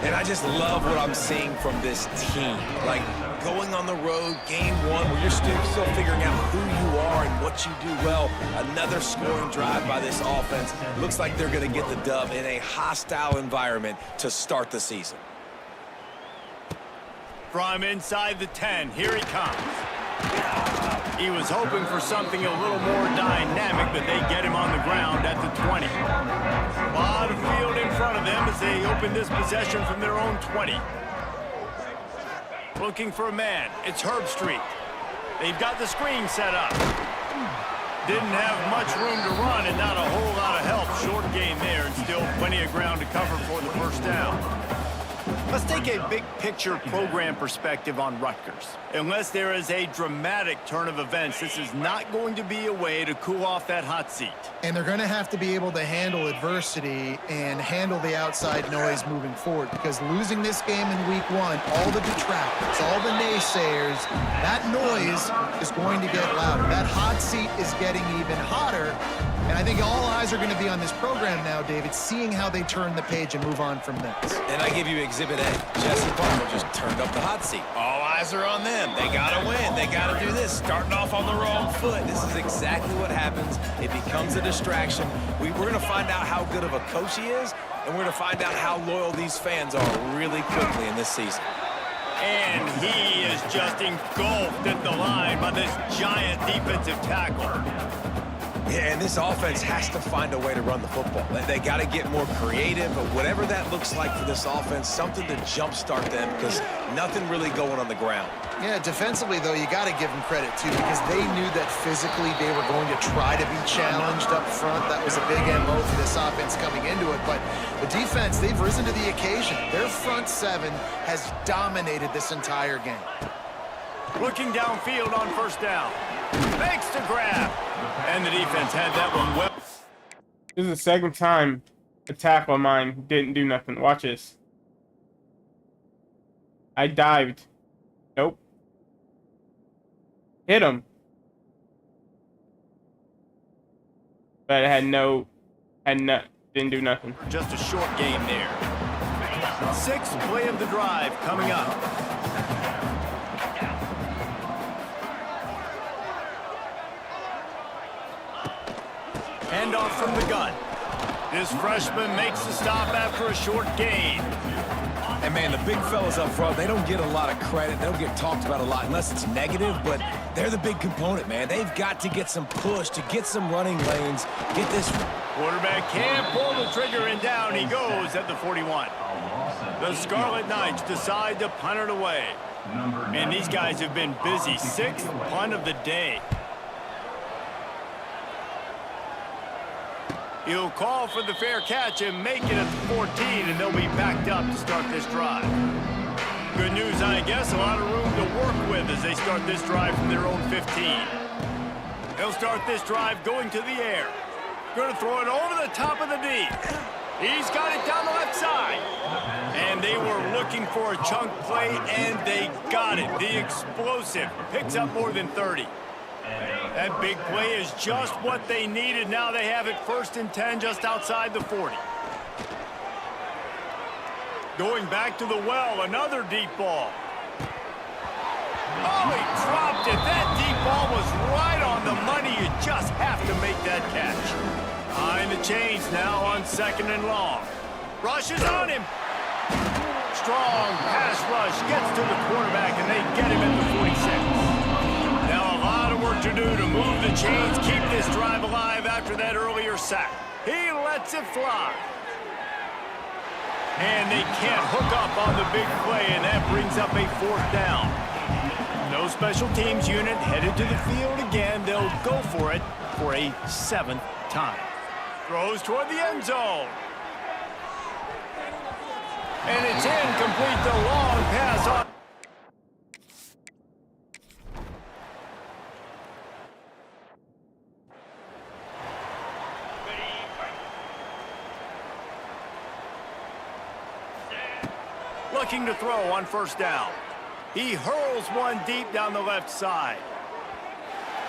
And I just love what I'm seeing from this team. Like, going on the road, game one, where you're still figuring out who you are and what you do well. Another scoring drive by this offense. Looks like they're going to get the dub in a hostile environment to start the season. From inside the 10, here he comes. He was hoping for something a little more dynamic, but they get him on the ground at the 20. A lot of field in front of them as they open this possession from their own 20. Looking for a man. It's Herbstreit. They've got the screen set up. Didn't have much room to run and not a whole lot of help. Short gain there and still plenty of ground to cover for the first down. Let's take a big picture program perspective on Rutgers. Unless there is a dramatic turn of events, this is not going to be a way to cool off that hot seat. And they're going to have to be able to handle adversity and handle the outside noise moving forward, because losing this game in week 1, all the detractors, all the naysayers, that noise is going to get louder. That hot seat is getting even hotter. And I think all eyes are going to be on this program now, David, seeing how they turn the page and move on from this. And I give you Exhibit A. Jesse Palmer just turned up the hot seat. All eyes are on them. They got to win. They got to do this. Starting off on the wrong foot. This is exactly what happens. It becomes a distraction. We're going to find out how good of a coach he is, and we're going to find out how loyal these fans are really quickly in this season. And he is just engulfed at the line by this giant defensive tackle. Yeah, and this offense has to find a way to run the football. They got to get more creative, but whatever that looks like for this offense, something to jumpstart them, because nothing really going on the ground. Yeah, defensively, though, you got to give them credit, too, because they knew that physically they were going to try to be challenged up front. That was a big MO for this offense coming into it. But the defense, they've risen to the occasion. Their front 7 has dominated this entire game. Looking downfield on first down. Makes the grab. And the defense had that one well. This is the second time a tackle of mine didn't do nothing. Watch this. I dived. Nope. Hit him. But I didn't do nothing. Just a short game there. 6th play of the drive coming up. Handoff from the gun. This freshman makes the stop after a short gain. And, man, the big fellas up front, they don't get a lot of credit. They don't get talked about a lot unless it's negative, but they're the big component, man. They've got to get some push, to get some running lanes, get this. Quarterback can't pull the trigger, and down he goes at the 41. The Scarlet Knights decide to punt it away. And these guys have been busy. 6th punt of the day. He'll call for the fair catch and make it at the 14, and they'll be backed up to start this drive. Good news, I guess, a lot of room to work with as they start this drive from their own 15. They'll start this drive going to the air. Going to throw it over the top of the D. He's got it down the left side. And they were looking for a chunk play, and they got it. The explosive picks up more than 30. That big play is just what they needed. Now they have it 1st and 10 just outside the 40. Going back to the well, another deep ball. Oh, he dropped it. That deep ball was right on the money. You just have to make that catch. Behind the chains now on 2nd and long. Rush is on him. Strong pass rush gets to the quarterback, and they get him at the 46. Now a lot of work to do to move the chains, keep this drive alive after that earlier sack. He lets it fly. And they can't hook up on the big play, and that brings up a 4th down. No special teams unit headed to the field again. They'll go for it for a 7th time. Throws toward the end zone. And it's incomplete. The long pass on. looking to throw on first down. He hurls one deep down the left side.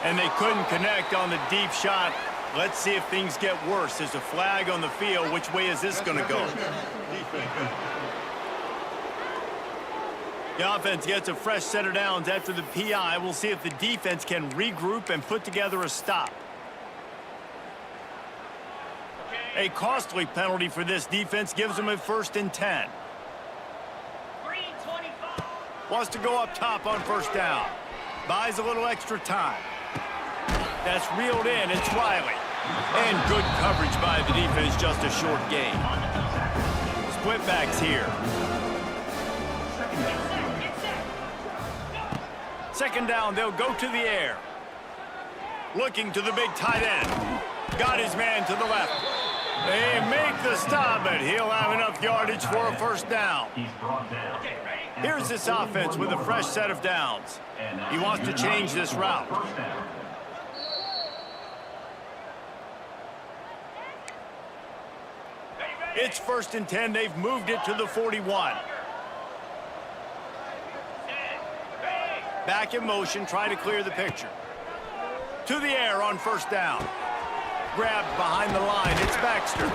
And they couldn't connect on the deep shot. Let's see if things get worse. There's a flag on the field. Which way is this going to go? The offense gets a fresh set of downs after the PI. We'll see if the defense can regroup and put together a stop. A costly penalty for this defense gives them a 1st and 10. Wants to go up top on first down. Buys a little extra time. That's reeled in. It's Riley. And good coverage by the defense, just a short gain. Split backs here. Second down, they'll go to the air. Looking to the big tight end. Got his man to the left. They make the stop, but he'll have enough yardage for a 1st down. He's brought down. Here's this offense with a fresh set of downs. He wants to change this route. First down. It's 1st and 10. They've moved it to the 41. Back in motion, try to clear the picture. To the air on first down. Grabbed behind the line. It's Baxter.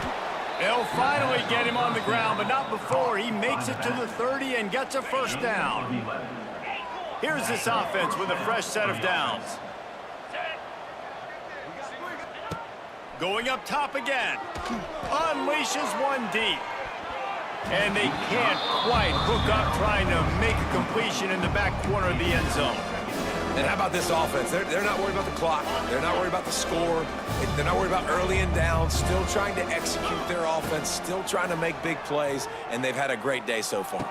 They'll finally get him on the ground, but not before he makes it to the 30 and gets a 1st down. Here's this offense with a fresh set of downs. Going up top again. Unleashes one deep. And they can't quite hook up trying to make a completion in the back corner of the end zone. And how about this offense? They're not worried about the clock. They're not worried about the score. They're not worried about early and down. Still trying to execute their offense. Still trying to make big plays. And they've had a great day so far.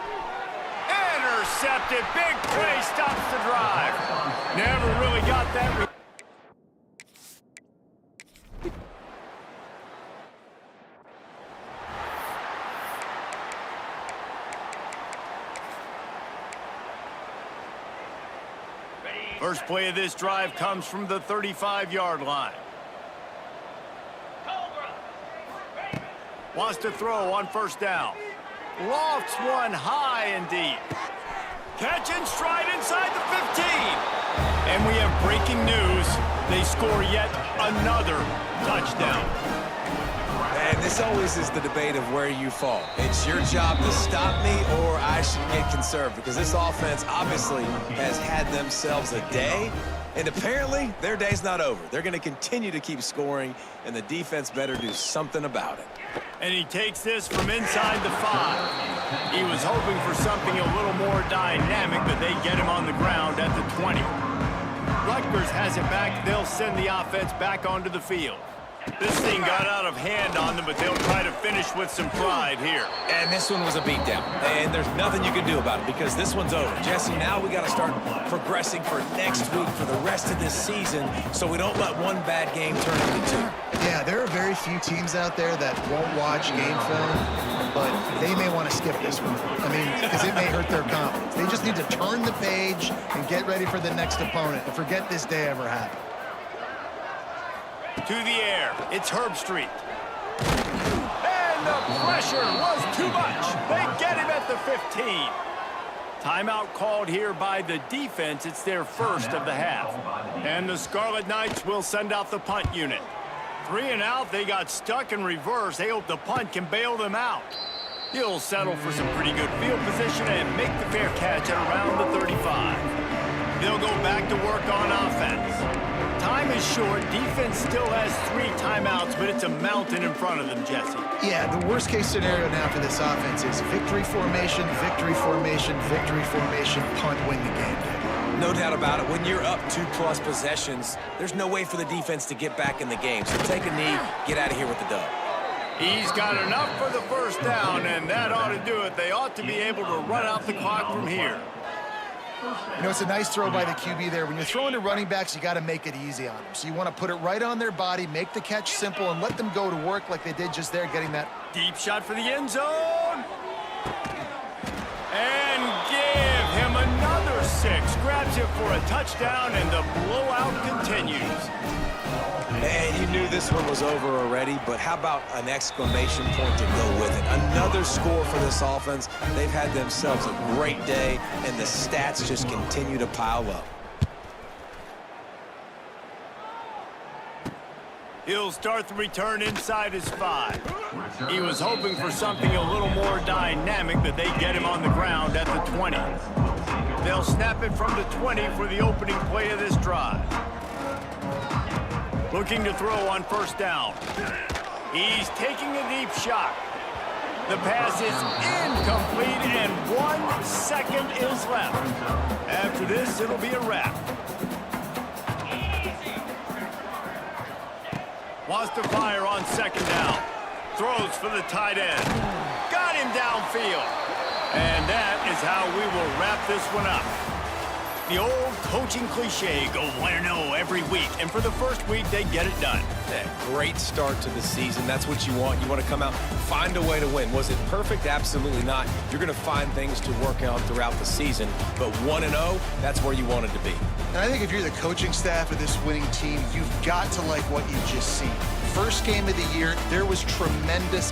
Intercepted. Big play stops the drive. Never really got that. First play of this drive comes from the 35-yard line. Wants to throw on first down. Lofts one high and deep. Catch and stride inside the 15. And we have breaking news. They score yet another touchdown. And this always is the debate of where you fall. It's your job to stop me or I should get conserved, because this offense obviously has had themselves a day, and apparently their day's not over. They're going to continue to keep scoring, and the defense better do something about it. And he takes this from inside the 5. He was hoping for something a little more dynamic, but they get him on the ground at the 20. Rutgers has it back. They'll send the offense back onto the field. This thing got out of hand on them, but they'll try to finish with some pride here. And this one was a beatdown, and there's nothing you can do about it because this one's over. Jesse, now we got to start progressing for next week for the rest of this season so we don't let one bad game turn into 2. Yeah, there are very few teams out there that won't watch game film, but they may want to skip this one. I mean, because it may hurt their confidence. They just need to turn the page and get ready for the next opponent and forget this day ever happened. To the air, it's Herbstreit. And the pressure was too much. They get him at the 15. Timeout called here by the defense. It's their first of the half. And the Scarlet Knights will send out the punt unit. 3 and out, they got stuck in reverse. They hope the punt can bail them out. He'll settle for some pretty good field position and make the fair catch at around the 35. They'll go back to work on offense. Time is short. Defense still has 3 timeouts, but it's a mountain in front of them, Jesse. Yeah, the worst case scenario now for this offense is victory formation, victory formation, victory formation, punt, win the game. No doubt about it. When you're up 2+ possessions, there's no way for the defense to get back in the game. So take a knee, get out of here with the dub. He's got enough for the first down, and that ought to do it. They ought to be able to run out the clock from here. You know, it's a nice throw by the QB there. When you're throwing to running backs, you got to make it easy on them. So you want to put it right on their body, make the catch simple, and let them go to work like they did just there, getting that. Deep shot for the end zone. And give him another 6. grabs it for a touchdown, and the blowout continues. And you knew this one was over already, but how about an exclamation point to go with it? Another score for this offense. They've had themselves a great day, and the stats just continue to pile up. He'll start the return inside his 5. He was hoping for something a little more dynamic, that they get him on the ground at the 20. They'll snap it from the 20 for the opening play of this drive. Looking to throw on first down. He's taking a deep shot. The pass is incomplete, and 1 second is left. After this, it'll be a wrap. Wants to fire on second down. Throws for the tight end. Got him downfield. And that is how we will wrap this one up. The old coaching cliche, go 1-0 every week. And for the first week, they get it done. Yeah, great start to the season. That's what you want. You want to come out, find a way to win. Was it perfect? Absolutely not. You're going to find things to work out throughout the season. But 1-0, that's where you wanted to be. And I think if you're the coaching staff of this winning team, you've got to like what you've just seen. First game of the year, there was tremendous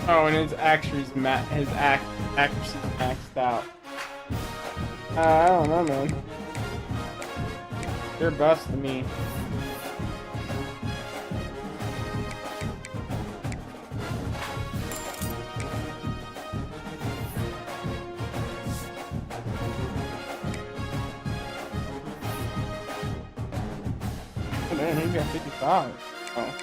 Oh, and his accuracy's accuracy's maxed out. I don't know, man. You're busting me. Oh, man, he got 55. Oh.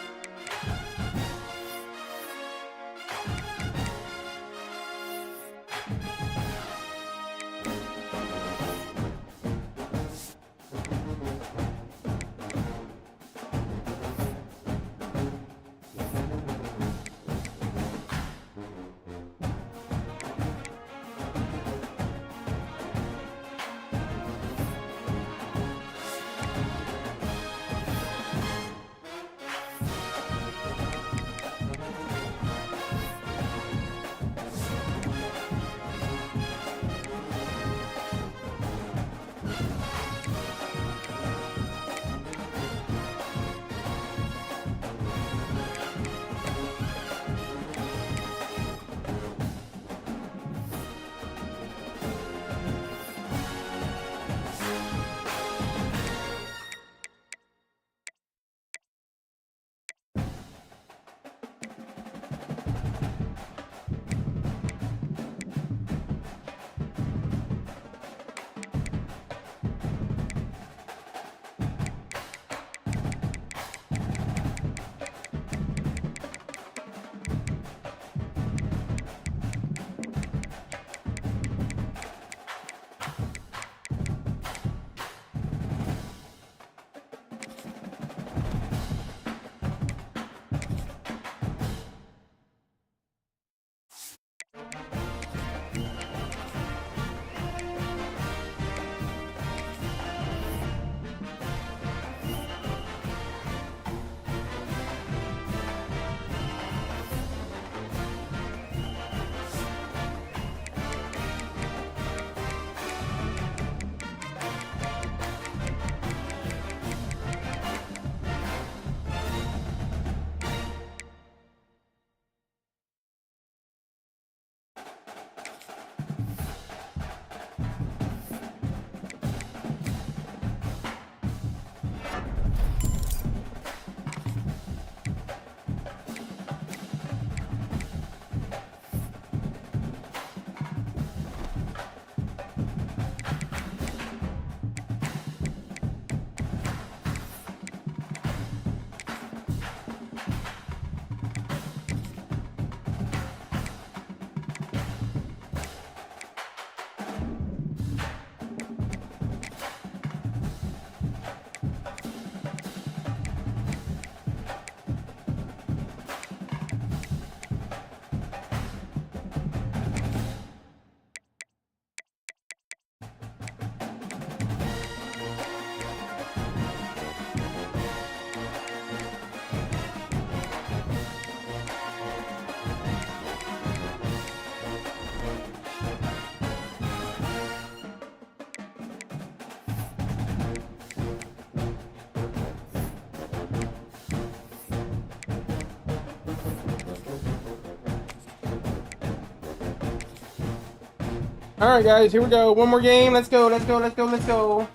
All right, guys, here we go. One more game. Let's go. Let's go. Let's go. Let's go.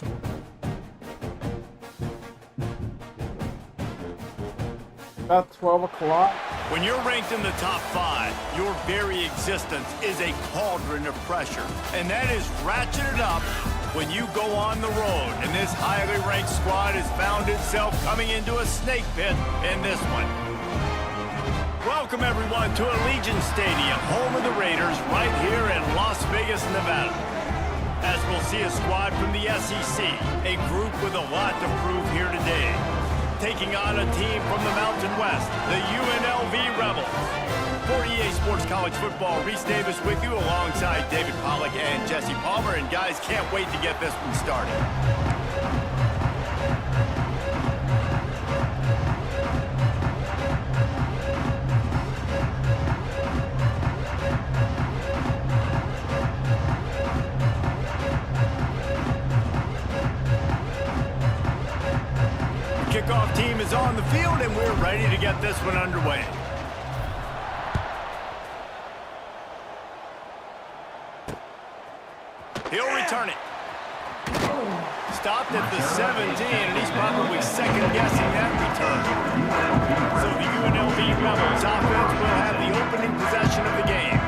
About 12 o'clock. When you're ranked in the top 5, your very existence is a cauldron of pressure. And that is ratcheted up when you go on the road. And this highly ranked squad has found itself coming into a snake pit in this one. Welcome, everyone, to Allegiant Stadium, home of the Raiders, right here in Las Vegas, Nevada. As we'll see a squad from the SEC, a group with a lot to prove here today. Taking on a team from the Mountain West, the UNLV Rebels. For EA Sports College Football, Reese Davis with you alongside David Pollack and Jesse Palmer. And guys, can't wait to get this one started. Kickoff team is on the field, and we're ready to get this one underway. return it. Stopped at the 17, and he's probably second-guessing that return. So the UNLV Rebels offense will have the opening possession of the game.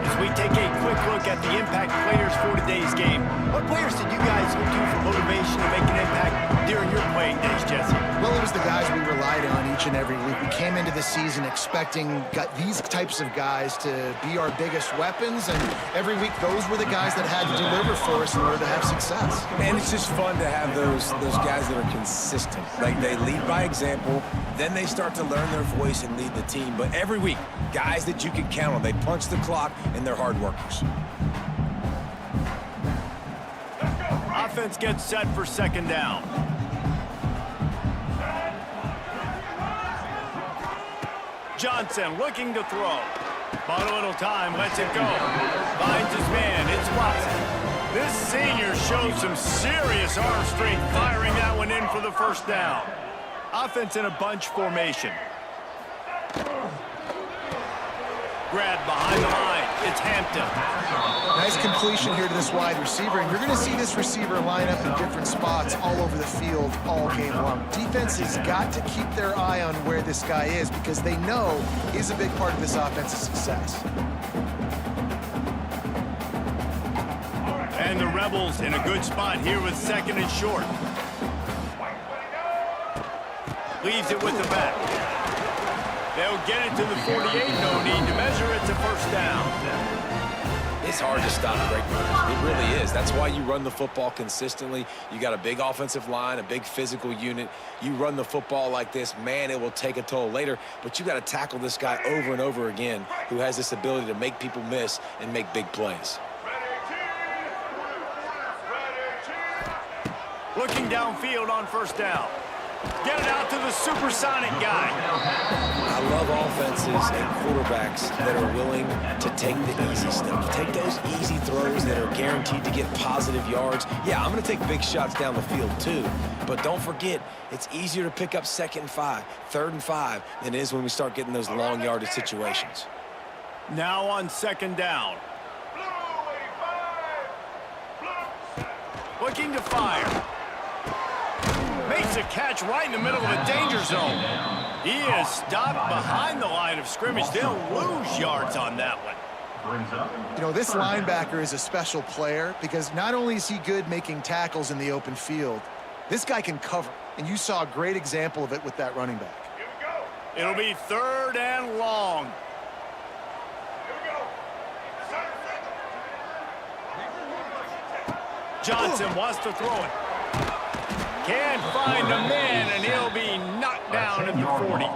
As we take a quick look at the impact players for today's game, what players did you guys look to for motivation to make an impact during your playing days, Jesse? Well, it was the guys we relied on each and every week. We came into the season expecting these types of guys to be our biggest weapons, and every week those were the guys that had to deliver for us in order to have success. And it's just fun to have those guys that are consistent. Like, they lead by example, then they start to learn their voice and lead the team. But every week, guys that you can count on. They punch the clock, and they're hard workers. Offense gets set for second down. Johnson looking to throw. Bought a little time, lets it go. Finds his man, it's Watson. This senior shows some serious arm strength, firing that one in for the first down. Offense in a bunch formation. Grab behind the line, it's Hampton. Nice completion here to this wide receiver, and you're going to see this receiver line up in different spots all over the field all game long. Defense has got to keep their eye on where this guy is because they know he's a big part of this offense's success. And the Rebels in a good spot here with second and short. Leaves it with the back. They'll get it to the 48. No need to measure. It's a first down. It's hard to stop great runners. It really is. That's why you run the football consistently. You got a big offensive line, a big physical unit. You run the football like this, man, it will take a toll later. But you got to tackle this guy over and over again who has this ability to make people miss and make big plays. Looking downfield on first down. Get it out to the supersonic guy. I love offenses and quarterbacks that are willing to take the easy stuff. Take those easy throws that are guaranteed to get positive yards. Yeah, I'm going to take big shots down the field too. But don't forget, it's easier to pick up 2nd and 5, 3rd and 5 than it is when we start getting those long yardage situations. Now on second down. Looking to fire. Makes a catch right in the middle of the danger zone. He is stopped behind the line of scrimmage. They'll lose yards on that one. You know, this linebacker is a special player because not only is he good making tackles in the open field, this guy can cover. And you saw a great example of it with that running back. It'll be 3rd and long. Johnson wants to throw it. Can't find a man, and he'll be knocked down at the 40.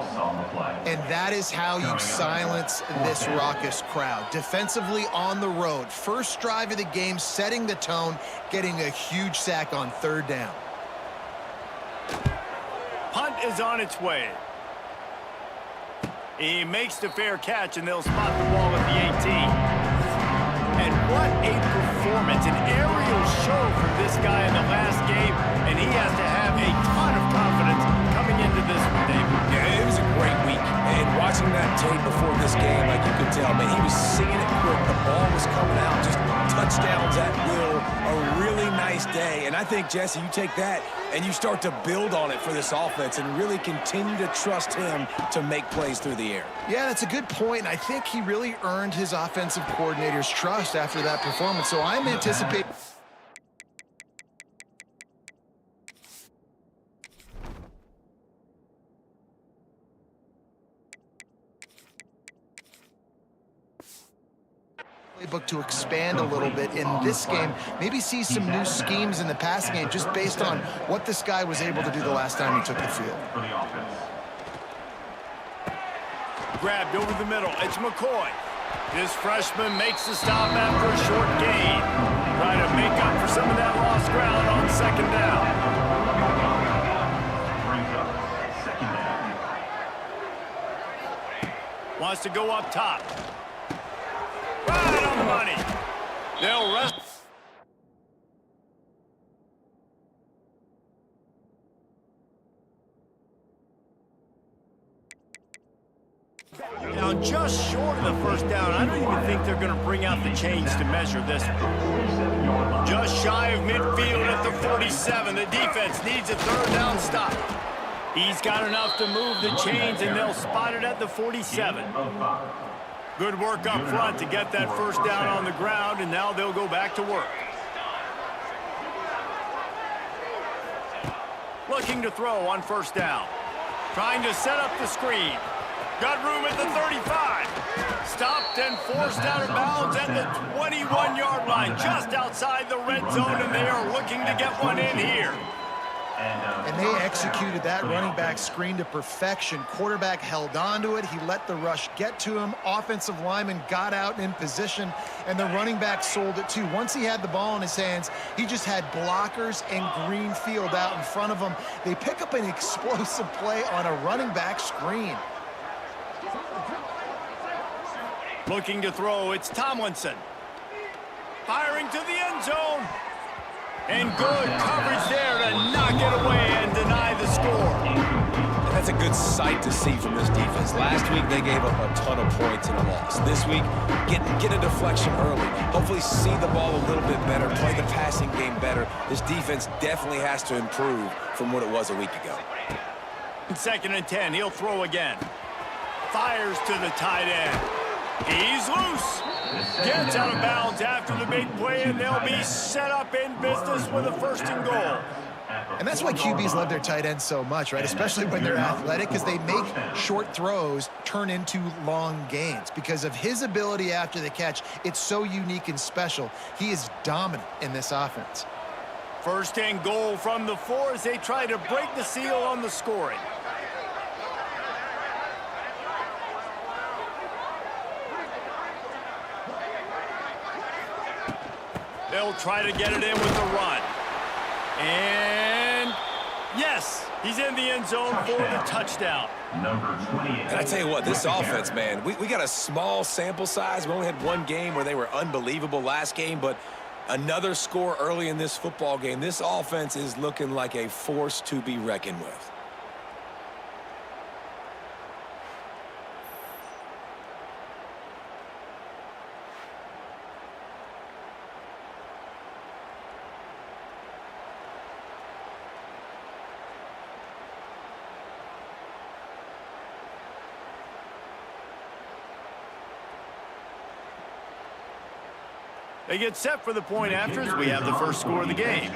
And that is how you silence this raucous crowd. Defensively on the road. First drive of the game, setting the tone, getting a huge sack on 3rd down. Punt is on its way. He makes the fair catch, and they'll spot the ball at the 18. And what a performance, an aerial show from this guy in the last game, and he has to have a ton of confidence coming into this one, David. Yeah, it was a great week. And watching that tape before this game, like you could tell, man, he was singing it quick. The ball was coming out, just touchdowns at will. A really nice day. And I think, Jesse, you take that and you start to build on it for this offense and really continue to trust him to make plays through the air. Yeah, that's a good point. And I think he really earned his offensive coordinator's trust after that performance. So I'm anticipating... playbook to expand a little bit in this game, maybe see some new schemes in the passing game just based on what this guy was able to do the last time he took the field. Grabbed over the middle, it's McCoy. This freshman makes the stop after a short gain. Trying to make up for some of that lost ground on second down. Wants to go up top. Right on the money. They'll rest. Now, just short of the first down. I don't even think they're going to bring out the chains to measure this one. Just shy of midfield at the 47. The defense needs a third down stop. He's got enough to move the chains, and they'll spot it at the 47. Good work up front to get that first down on the ground, and now they'll go back to work. Looking to throw on first down. Trying to set up the screen. Got room at the 35. Stopped and forced out of bounds at the 21-yard line, just outside the red zone, and they are looking to get one in here. And they executed that running back screen to perfection. Quarterback held on to it. He let the rush get to him. Offensive lineman got out in position, and the running back sold it too. Once he had the ball in his hands, he just had blockers and green field out in front of him. They pick up an explosive play on a running back screen. Looking to throw, it's Tomlinson. Firing to the end zone. And good coverage there to knock it away and deny the score. And that's a good sight to see from this defense. Last week, they gave up a ton of points in a loss. This week, get a deflection early. Hopefully see the ball a little bit better, play the passing game better. This defense definitely has to improve from what it was a week ago. 2nd and 10, he'll throw again. Fires to the tight end. He's loose. Gets out of bounds after the big play, and they'll be set up in business with a 1st and goal. And that's why QBs love their tight ends so much, right? Especially when they're athletic, because they make short throws turn into long gains. Because of his ability after the catch, it's so unique and special. He is dominant in this offense. 1st and goal from the 4 as they try to break the seal on the scoring. They'll try to get it in with the run. And yes, he's in the end zone for the touchdown. Number 28. And I tell you what, this offense, man, we got a small sample size. We only had one game where they were unbelievable last game, but another score early in this football game. This offense is looking like a force to be reckoned with. They get set for the point after as we have the first score of the game.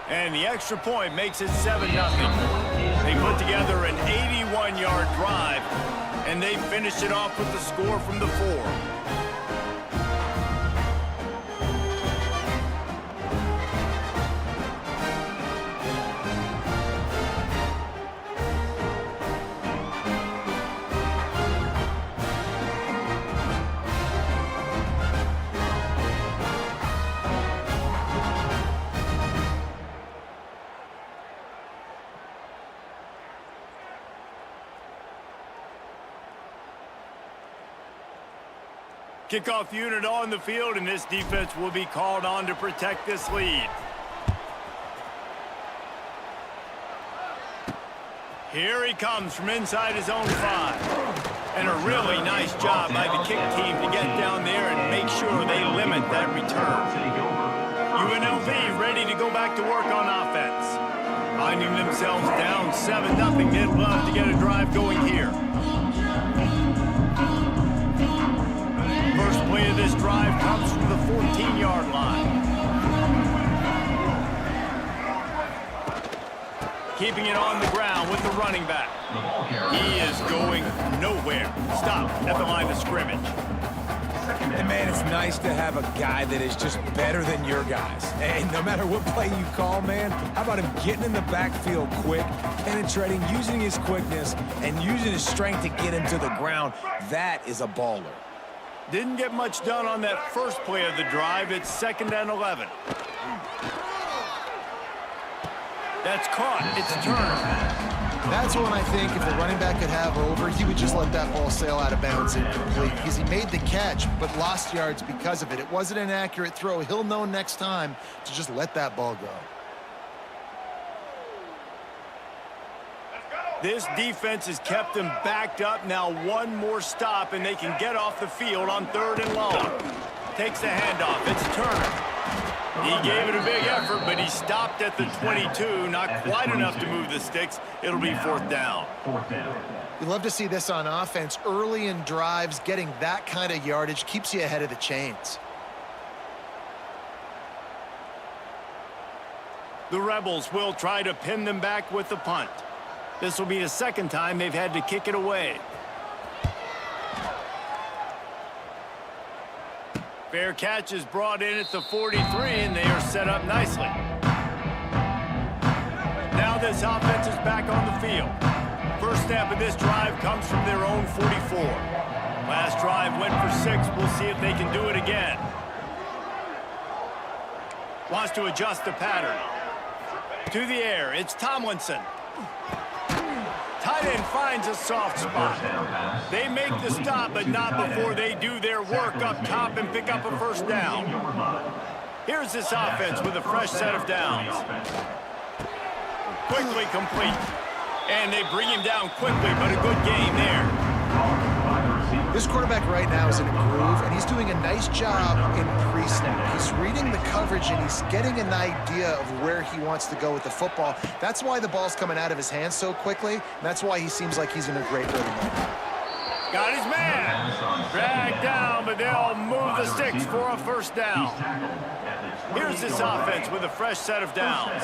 And the extra point makes it 7-0. They put together an 81-yard drive, and they finish it off with the score from the 4. Kickoff unit on the field, and this defense will be called on to protect this lead. Here he comes from inside his own 5. And a really nice job by the kick team to get down there and make sure they limit that return. UNLV ready to go back to work on offense. Finding themselves down 7-0. They'd love to get a drive going here. First play of this drive comes from the 14-yard line. Keeping it on the ground with the running back. He is going nowhere. Stop at the line of scrimmage. And man, it's nice to have a guy that is just better than your guys. And no matter what play you call, man, how about him getting in the backfield quick, penetrating, using his quickness, and using his strength to get him to the ground. That is a baller. Didn't get much done on that first play of the drive. It's 2nd and 11. That's caught. It's turned. That's one I think if a running back could have over, he would just let that ball sail out of bounds incomplete because he made the catch but lost yards because of it. It wasn't an accurate throw. He'll know next time to just let that ball go. This defense has kept them backed up. Now one more stop, and they can get off the field on 3rd and long. takes the handoff. It's Turner. He gave it a big effort, but he stopped at the 22. Not quite enough to move the sticks. It'll be fourth down. You love to see this on offense. Early in drives, getting that kind of yardage keeps you ahead of the chains. The Rebels will try to pin them back with the punt. This will be the second time they've had to kick it away. Fair catch is brought in at the 43, and they are set up nicely. Now this offense is back on the field. First snap of this drive comes from their own 44. Last drive went for 6. We'll see if they can do it again. Wants to adjust the pattern. To the air, it's Tomlinson. Tight end finds a soft spot. They make the stop, but not before they do their work up top and pick up a first down. Here's this offense with a fresh set of downs. Quickly complete. And they bring him down quickly, but a good game there. This quarterback right now is in a groove, and he's doing a nice job in pre-snap. He's reading the coverage, and he's getting an idea of where he wants to go with the football. That's why the ball's coming out of his hands so quickly, and that's why he seems like he's in a great rhythm. Got his man. Dragged down, but they'll move the sticks for a first down. Here's this offense with a fresh set of downs.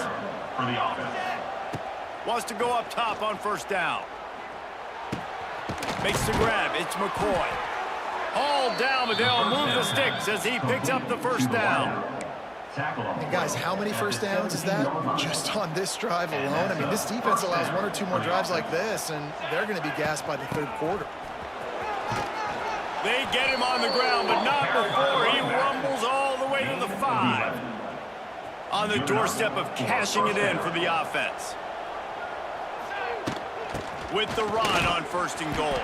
Wants to go up top on first down. Makes the grab. It's McCoy. Hauled down, but they'll move the sticks as he picks up the first down. And guys, how many first downs is that? Just on this drive alone? I mean, this defense allows 1 or 2 more drives like this, and they're going to be gassed by the third quarter. They get him on the ground, but not before he rumbles all the way to the 5. On the doorstep of cashing it in for the offense. With the run on first and goal.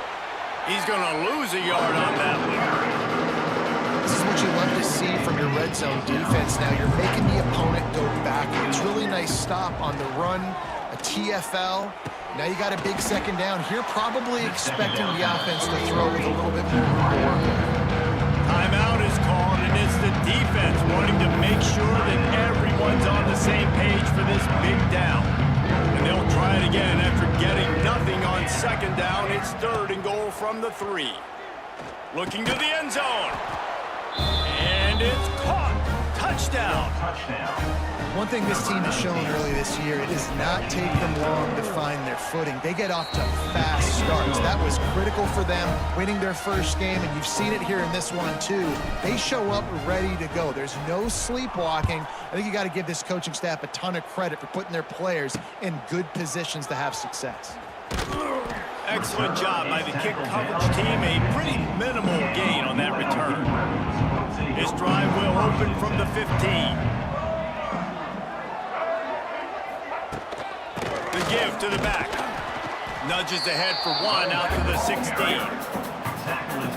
He's going to lose a yard on that one. This is what you love to see from your red zone defense. Now you're making the opponent go backwards. Really nice stop on the run, a TFL. Now you got a big second down. Here probably expecting the offense to throw with a little bit more. Timeout is called, and it's the defense wanting to make sure that everyone's on the same page for this big down. And they'll try it again after getting nothing on second down. It's third and goal from the 3. Looking to the end zone. And it's caught. Touchdown. One thing this team has shown early this year, it does not take them long to find their footing. They get off to fast starts. That was critical for them, winning their first game, and you've seen it here in this one too. They show up ready to go. There's no sleepwalking. I think you got to give this coaching staff a ton of credit for putting their players in good positions to have success. Excellent job by the kick coverage team. A pretty minimal gain on that return. This drive will open from the 15. The give to the back. Nudges ahead for 1 out to the 16.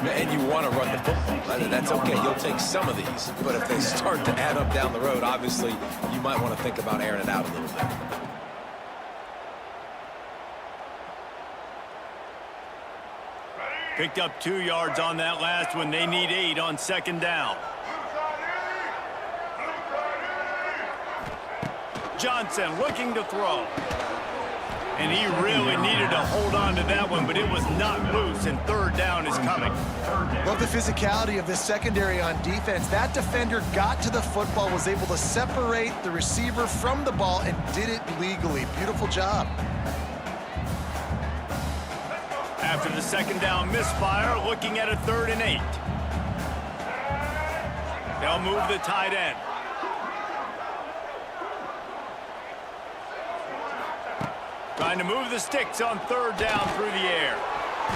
And you want to run the football. That's okay. You'll take some of these. But if they start to add up down the road, obviously, you might want to think about airing it out a little bit. Picked up 2 yards on that last one. They need 8 on second down. Johnson looking to throw. And he really needed to hold on to that one, but it was not loose, and third down is coming. Love the physicality of this secondary on defense. That defender got to the football, was able to separate the receiver from the ball, and did it legally. Beautiful job. After the second down misfire, looking at a 3rd and 8. They'll move the tight end. Trying to move the sticks on 3rd down through the air.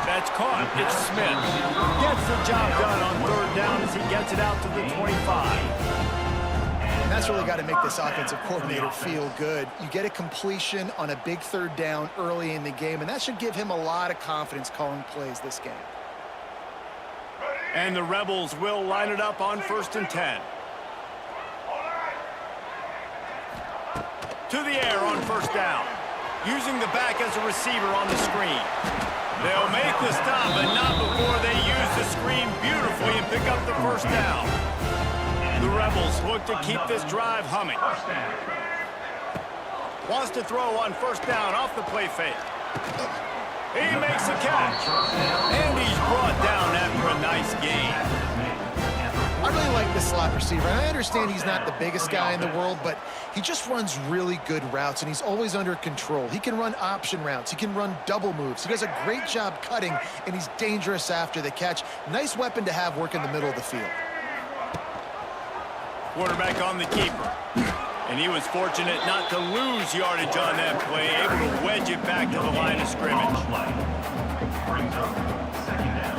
That's caught. It's Smith. Gets the job done on 3rd down as he gets it out to the 25. And that's really got to make this offensive coordinator feel good. You get a completion on a big 3rd down early in the game, and that should give him a lot of confidence calling plays this game. And the Rebels will line it up on 1st and 10. To the air on 1st down. Using the back as a receiver on the screen. They'll make the stop, but not before they use the screen beautifully and pick up the first down. The Rebels look to keep this drive humming. Wants to throw on first down off the play fake. He makes the catch. And he's brought down after a nice gain. I really like this slot receiver. I understand he's not the biggest guy in the world, but he just runs really good routes, and he's always under control. He can run option routes. He can run double moves. He does a great job cutting, and he's dangerous after the catch. Nice weapon to have work in the middle of the field. Quarterback on the keeper. And he was fortunate not to lose yardage on that play, able to wedge it back to the line of scrimmage. Brings up second down.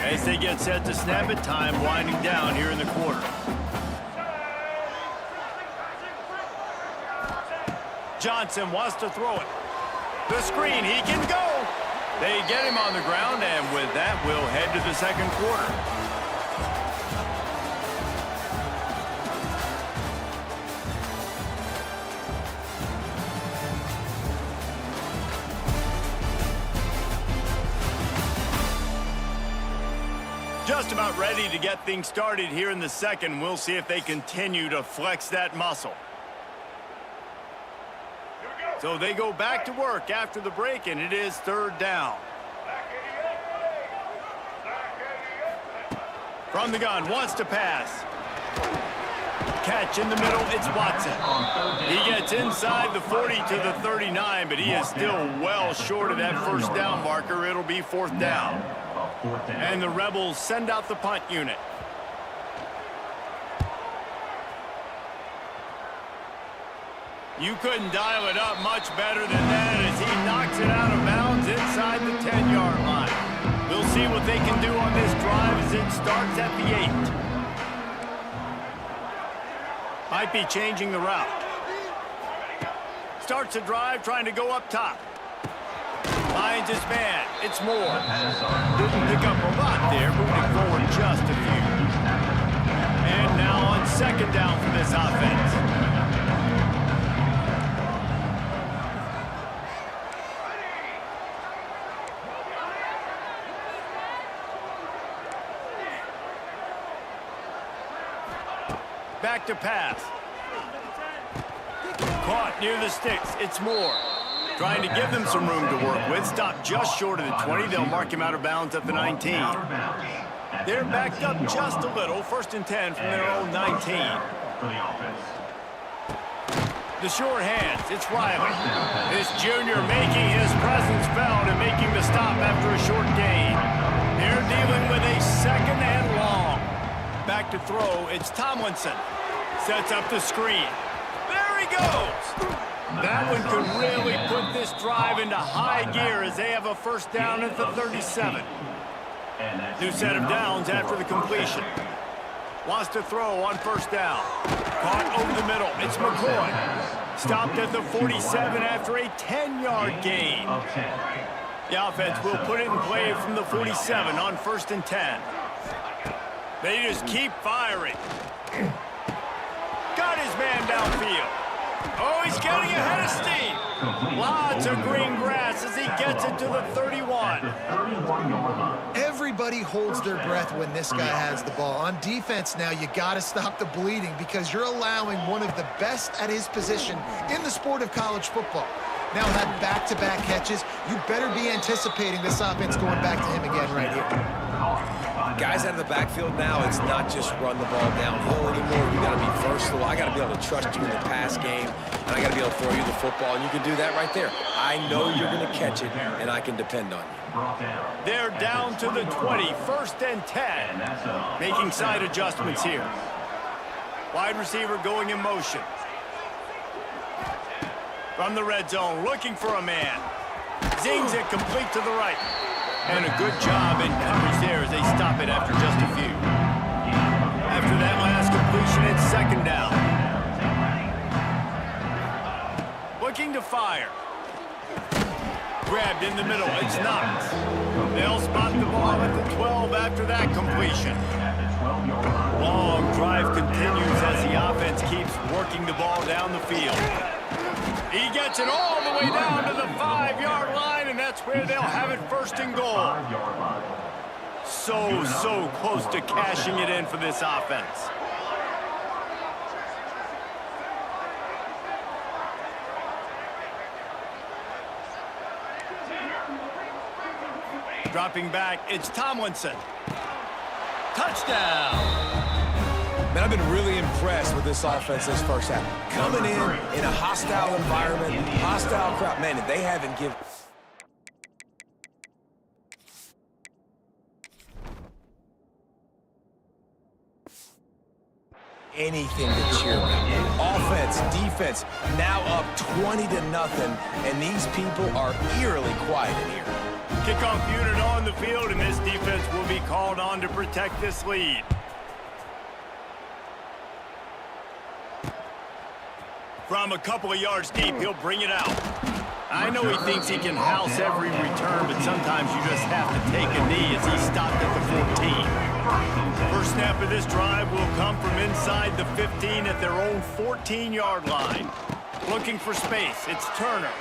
As they get set to snap it, time winding down here in the quarter. Johnson wants to throw it. The screen, he can go. They get him on the ground, and with that, we'll head to the second quarter. Just about ready to get things started here in the second. We'll see if they continue to flex that muscle. So they go back to work after the break, and it is third down. From the gun, wants to pass. Catch in the middle, it's Watson. He gets inside the 40 to the 39, but he is still well short of that first down marker. It'll be fourth down. And the Rebels send out the punt unit. You couldn't dial it up much better than that as he knocks it out of bounds inside the 10-yard line. We'll see what they can do on this drive as it starts at the 8. Might be changing the route. Starts a drive trying to go up top. Finds his man. It's Moore. Didn't pick up a lot there, moving forward just a few. And now on second down for this offense. Back to pass. Caught near the sticks. It's Moore. Trying to give them some room to work with. Stopped just short of the 20. They'll mark him out of bounds at the 19. They're backed up just a little. First and 10 from their own 19. The short hands. It's Riley. This junior making his presence felt and making the stop after a short gain. They're dealing with a second and long. Back to throw. It's Tomlinson. Sets up the screen. There he goes. That one could really put this drive into high gear as they have a first down at the 37. New set of downs after the completion. Wants to throw on first down. Caught over the middle. It's McCoy. Stopped at the 47 after a 10-yard gain. The offense will put it in play from the 47 on first and 10. They just keep firing. Got his man downfield. Oh, he's getting ahead of steam. Lots of green grass as he gets it to the 31. Everybody holds their breath when this guy has the ball. On defense now, you got to stop the bleeding because you're allowing one of the best at his position in the sport of college football. Now have back-to-back catches. You better be anticipating this offense going back to him again right here. Guys out of the backfield now, it's not just run the ball downhill anymore. You got to be versatile. I got to be able to trust you in the pass game, and I got to be able to throw you the football, and you can do that right there. I know you're going to catch it, and I can depend on you. They're down to the 20, first and 10. Making side adjustments here. Wide receiver going in motion. From the red zone, looking for a man. Zings it complete to the right. And a good job in coverage there as they stop it after just a few. After that last completion, it's second down. Looking to fire. Grabbed in the middle, it's Knox. They'll spot the ball at the 12 after that completion. Long drive continues as the offense keeps working the ball down the field. He gets it all the way down to the 5-yard line, and that's where they'll have it first and goal. 5-yard line. So close to cashing it in for this offense. Dropping back, it's Tomlinson. Touchdown! Man, I've been really impressed with this offense this first half. Coming in a hostile environment, hostile crowd. Man, they haven't given... anything to cheer about. Offense, defense, now up 20-0, and these people are eerily quiet in here. Kickoff unit on the field, and this defense will be called on to protect this lead. From a couple of yards deep, he'll bring it out. I know he thinks he can house every return, but sometimes you just have to take a knee as he stopped at the 14. First snap of this drive will come from inside the 15 at their own 14-yard line. Looking for space, it's Turner.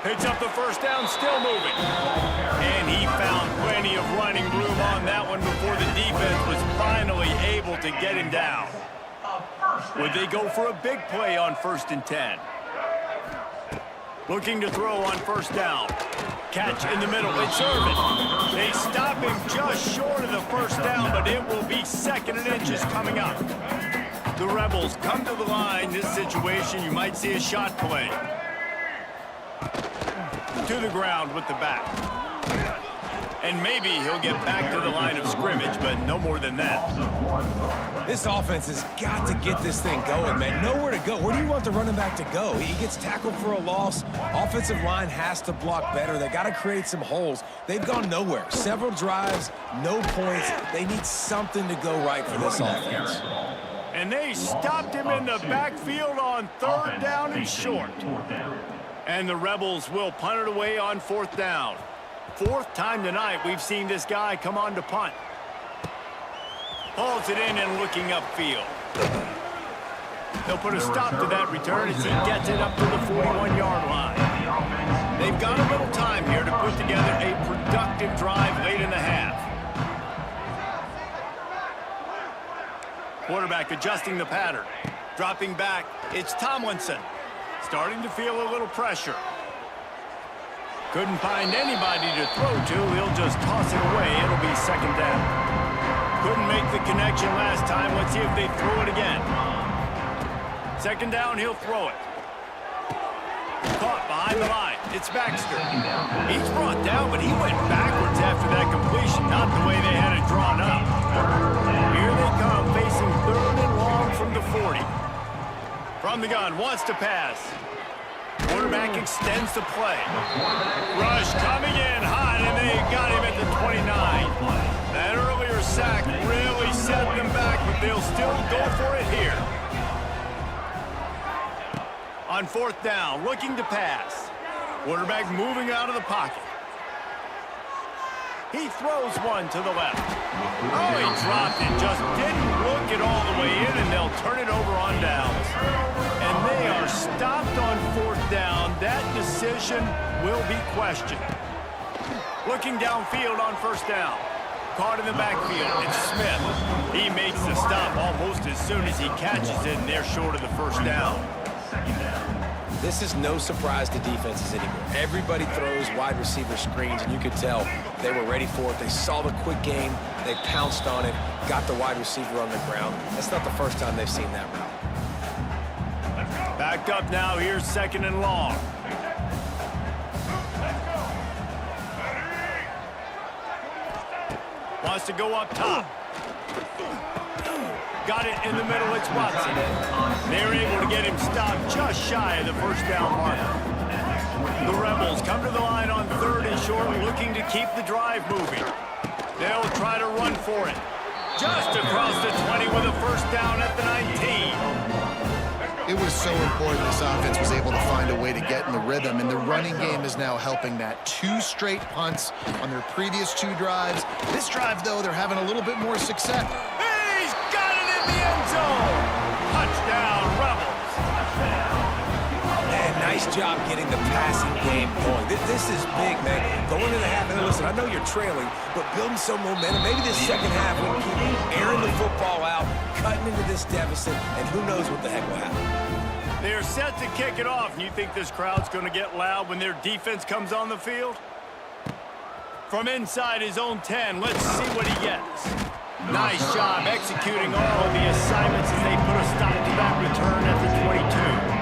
Picks up the first down, still moving. And he found plenty of running room on that one before the defense was finally able to get him down. Would they go for a big play on 1st and 10? Looking to throw on first down. Catch in the middle, it's Irvin. They stop him just short of the first down, but it will be 2nd and inches coming up. The Rebels come to the line. This situation, you might see a shot play. To the ground with the back. And maybe he'll get back to the line of scrimmage, but no more than that. This offense has got to get this thing going, man. Nowhere to go. Where do you want the running back to go? He gets tackled for a loss. Offensive line has to block better. They got to create some holes. They've gone nowhere. Several drives, no points. They need something to go right for this offense. And they stopped him in the backfield on 3rd down and short. And the Rebels will punt it away on 4th down. 4th time tonight we've seen this guy come on to punt. Hauls it in and looking upfield. They'll put a stop to that return as he gets it up to the 41-yard line. They've got a little time here to put together a productive drive late in the half. Quarterback adjusting the pattern. Dropping back, it's Tomlinson. Starting to feel a little pressure. Couldn't find anybody to throw to. He'll just toss it away. It'll be 2nd down. Couldn't make the connection last time. Let's see if they throw it again. 2nd down, he'll throw it. Caught behind the line. It's Baxter. He's brought down, but he went backwards after that completion. Not the way they had it drawn up. Here they come, facing 3rd and long from the 40. From the gun, wants to pass. Quarterback extends the play. Rush coming in hot, and they got him at the 29. That earlier sack really set them back, but they'll still go for it here. On 4th down, looking to pass. Quarterback moving out of the pocket. He throws one to the left. Oh, he dropped it. Just didn't look it all the way in, and they'll turn it over on downs. And they are stopped on 4th down. That decision will be questioned. Looking downfield on 1st down. Caught in the backfield. It's Smith. He makes the stop almost as soon as he catches it, and they're short of the 1st down. This is no surprise to defenses anymore. Everybody throws wide receiver screens, and you could tell they were ready for it. They saw the quick game. They pounced on it, got the wide receiver on the ground. That's not the first time they've seen that route. Backed up now. Here's 2nd and long. Wants to go up top. Got it in the middle, it's Watson. They're able to get him stopped just shy of the 1st down marker. The Rebels come to the line on 3rd and short, looking to keep the drive moving. They'll try to run for it. Just across the 20 with a 1st down at the 19. It was so important this offense was able to find a way to get in the rhythm, and the running game is now helping that. 2 straight punts on their previous 2 drives. This drive, though, they're having a little bit more success. He's got it in the end zone. Touchdown, Rebels. And nice Nice job getting the passing game going. This is big, man. Going into the half, and listen, I know you're trailing, but building some momentum. Maybe this second half will keep airing the football out, cutting into this deficit, and who knows what the heck will happen. They're set to kick it off, and you think this crowd's going to get loud when their defense comes on the field? From inside his own 10, let's see what he gets. Nice job executing all of the assignments as they put a stop to that return at the 22.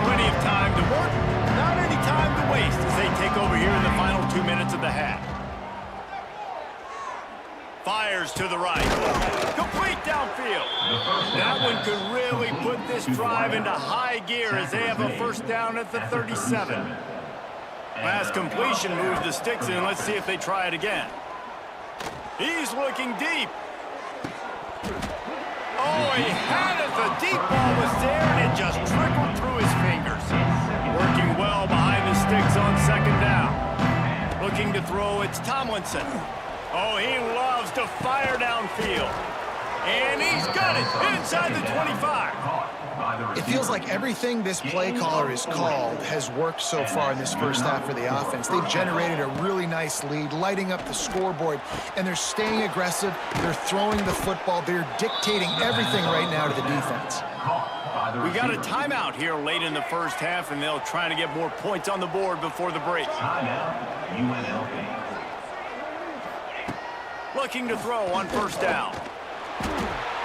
Plenty of time to work, not any time to waste as they take over here in the final 2 minutes of the half. Fires to the right. Complete downfield. That one could really put this drive into high gear as they have a first down at the 37. Last completion moves the sticks in. Let's see if they try it again. He's looking deep. Oh, he had it. The deep ball was there, and it just trickled through his fingers. Working well behind the sticks on second down. Looking to throw, it's Tomlinson. Oh, he loves to fire downfield. And he's got it inside the 25. It feels like everything this play caller has called has worked so far in this first half for the offense. They've generated a really nice lead, lighting up the scoreboard, and they're staying aggressive. They're throwing the football. They're dictating everything right now to the defense. We got a timeout here late in the first half, and they'll try to get more points on the board before the break. Timeout, UNLV. Looking to throw on first down.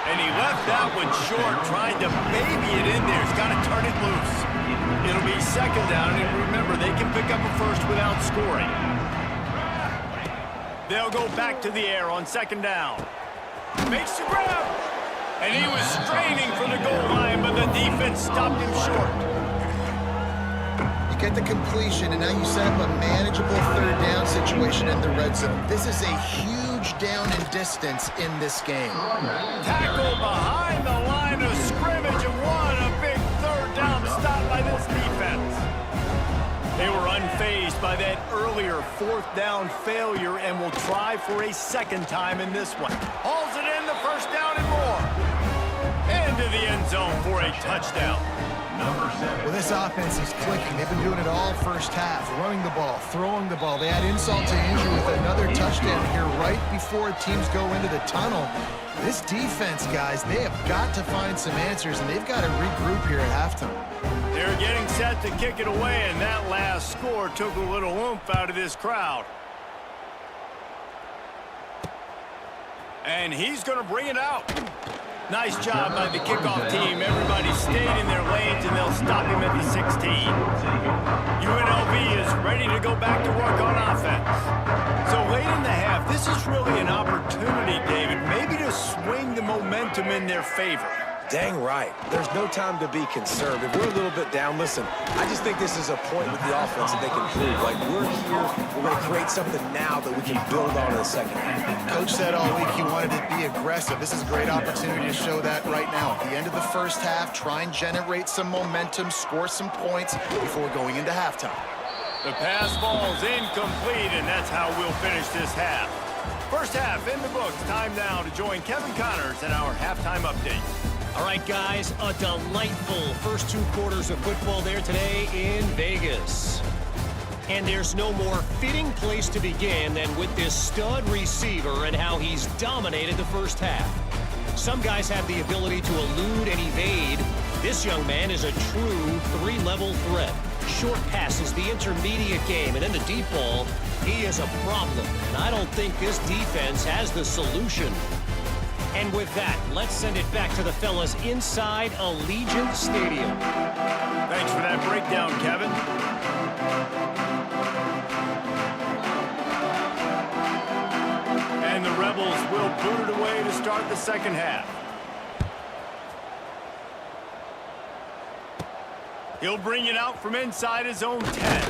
And he left that one short, trying to baby it in there. He's got to turn it loose. It'll be second down, and remember, they can pick up a first without scoring. They'll go back to the air on second down. Makes the grab. And he was straining for the goal line, but the defense stopped him short. You get the completion, and now you set up a manageable third down situation in the red zone. This is a huge down in distance in this game. Tackle behind the line of scrimmage, and what a big third down stop by this defense. They were unfazed by that earlier fourth down failure and will try for a second time in this one. Hauls it in, the first down and more. Into the end zone for a touchdown. Well, this offense is clicking. They've been doing it all first half, running the ball, throwing the ball. They add insult to injury with another touchdown here right before teams go into the tunnel. This defense, guys, they have got to find some answers, and they've got to regroup here at halftime. They're getting set to kick it away, and that last score took a little oomph out of this crowd. And he's going to bring it out. Nice job by the kickoff team. Everybody stayed in their lanes, and they'll stop him at the 16. UNLV is ready to go back to work on offense. So late in the half, this is really an opportunity, David, maybe to swing the momentum in their favor. Dang right. There's no time to be concerned. If we're a little bit down, listen, I just think this is a point with the offense that they can prove. Like, we're here, we're going to create something now that we can build on in the second half. Coach said all week he wanted to be aggressive. This is a great opportunity to show that right now. At the end of the first half, try and generate some momentum, score some points before going into halftime. The pass ball's incomplete, and that's how we'll finish this half. First half in the books. Time now to join Kevin Connors in our halftime update. All right, guys, a delightful first 2 quarters of football there today in Vegas. And there's no more fitting place to begin than with this stud receiver and how he's dominated the first half. Some guys have the ability to elude and evade. This young man is a true 3-level threat. Short passes, the intermediate game, and then the deep ball, he is a problem. And I don't think this defense has the solution. And with that, let's send it back to the fellas inside Allegiant Stadium. Thanks for that breakdown, Kevin. And the Rebels will boot it away to start the second half. He'll bring it out from inside his own 10.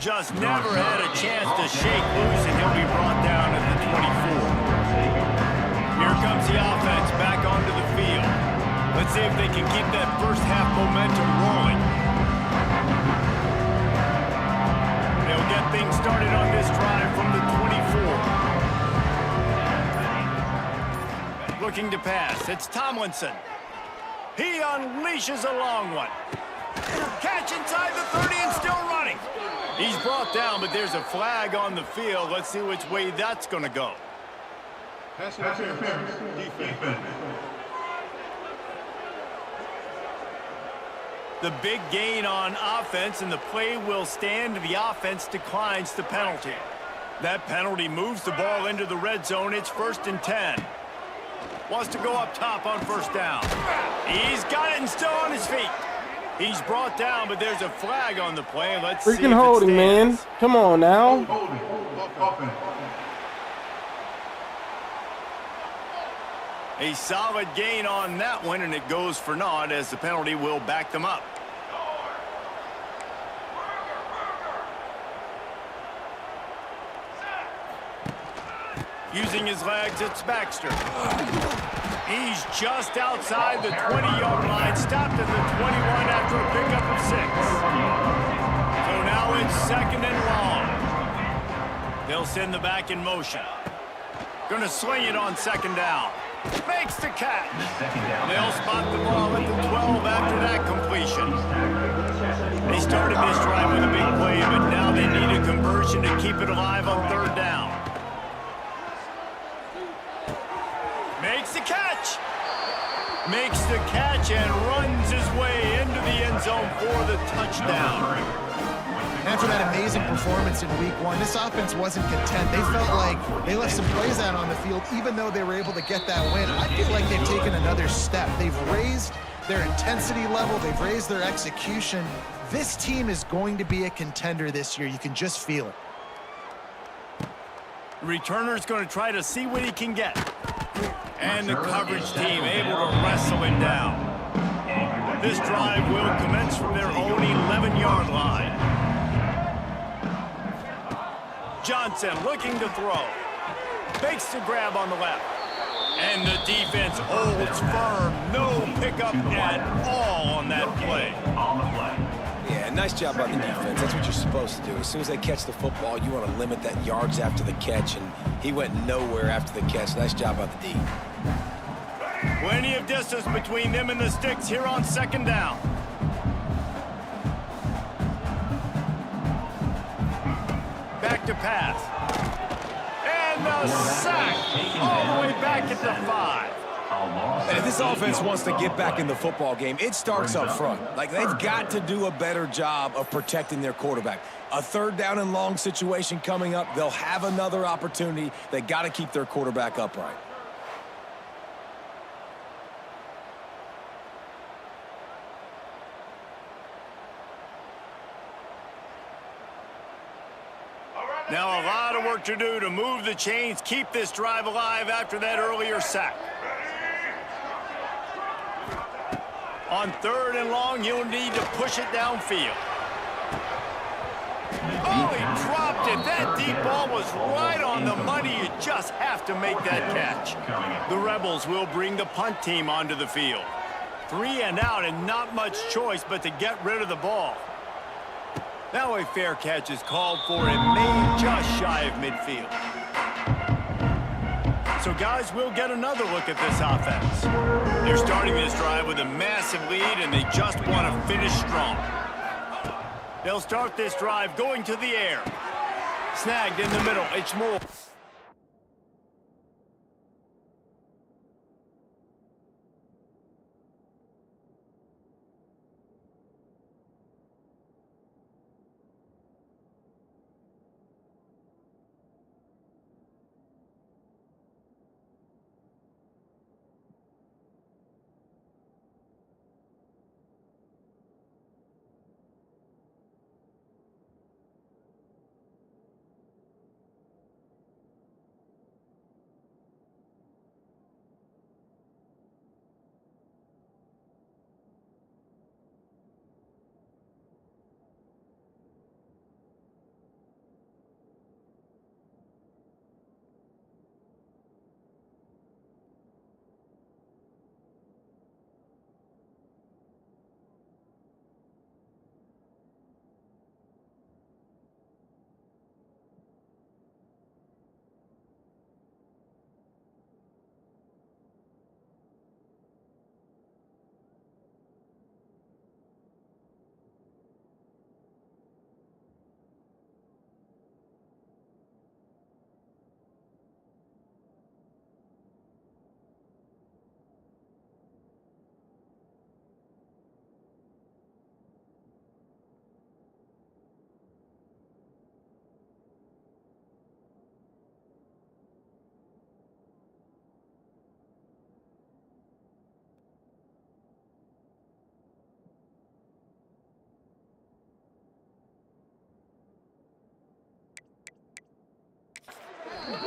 Just never had a chance to shake loose, and he'll be brought down at the 24. Here comes the offense back onto the field. Let's see if they can keep that first half momentum rolling. They'll get things started on this drive from the 24. Looking to pass. It's Tomlinson. He unleashes a long one. Catch inside the 30 and still running. He's brought down, but there's a flag on the field. Let's see which way that's going to go. Pass interference. Defense. The big gain on offense, and the play will stand. The offense declines the penalty. That penalty moves the ball into the red zone. It's 1st and 10. Wants to go up top on 1st down. He's got it and still on his feet. He's brought down, but there's a flag on the play. Let's see if Freaking it holding, man. stands. Come on now. A solid gain on that one, and it goes for naught as the penalty will back them up. Using his legs, it's Baxter. He's just outside the 20-yard line, stopped at the 21 after a pickup of 6. So now it's 2nd and long. They'll send the back in motion. Gonna sling it on 2nd down. Makes the catch. They'll spot the ball at the 12 after that completion. They started this drive with a big play, but now they need a conversion to keep it alive on 3rd down. Makes the catch. Makes the catch and runs his way into the end zone for the touchdown. After that amazing performance in week 1, this offense wasn't content. They felt like they left some plays out on the field, even though they were able to get that win. I feel like they've taken another step. They've raised their intensity level. They've raised their execution. This team is going to be a contender this year. You can just feel it. Returner's going to try to see what he can get. And the coverage team able to wrestle him down. This drive will commence from their own 11-yard line. Johnson looking to throw. Makes the grab on the left. And the defense holds firm. No pickup at all on that play. Yeah, nice job by the defense. That's what you're supposed to do. As soon as they catch the football, you want to limit that yards after the catch, and he went nowhere after the catch. Nice job by the D. Plenty of distance between them and the sticks here on 2nd down. Back to pass. And the sack all the way back at the 5. And if this offense wants to get back in the football game, it starts up front. Like, they've got to do a better job of protecting their quarterback. A 3rd down and long situation coming up. They'll have another opportunity. They got to keep their quarterback upright. Now a lot of work to do to move the chains, keep this drive alive after that earlier sack. On 3rd and long, you'll need to push it downfield. Oh, he dropped it. That deep ball was right on the money. You just have to make that catch. The Rebels will bring the punt team onto the field. 3 and out and not much choice but to get rid of the ball. Now a fair catch is called for. It made just shy of midfield. So, guys, we'll get another look at this offense. They're starting this drive with a massive lead, and they just want to finish strong. They'll start this drive going to the air. Snagged in the middle. It's Moore.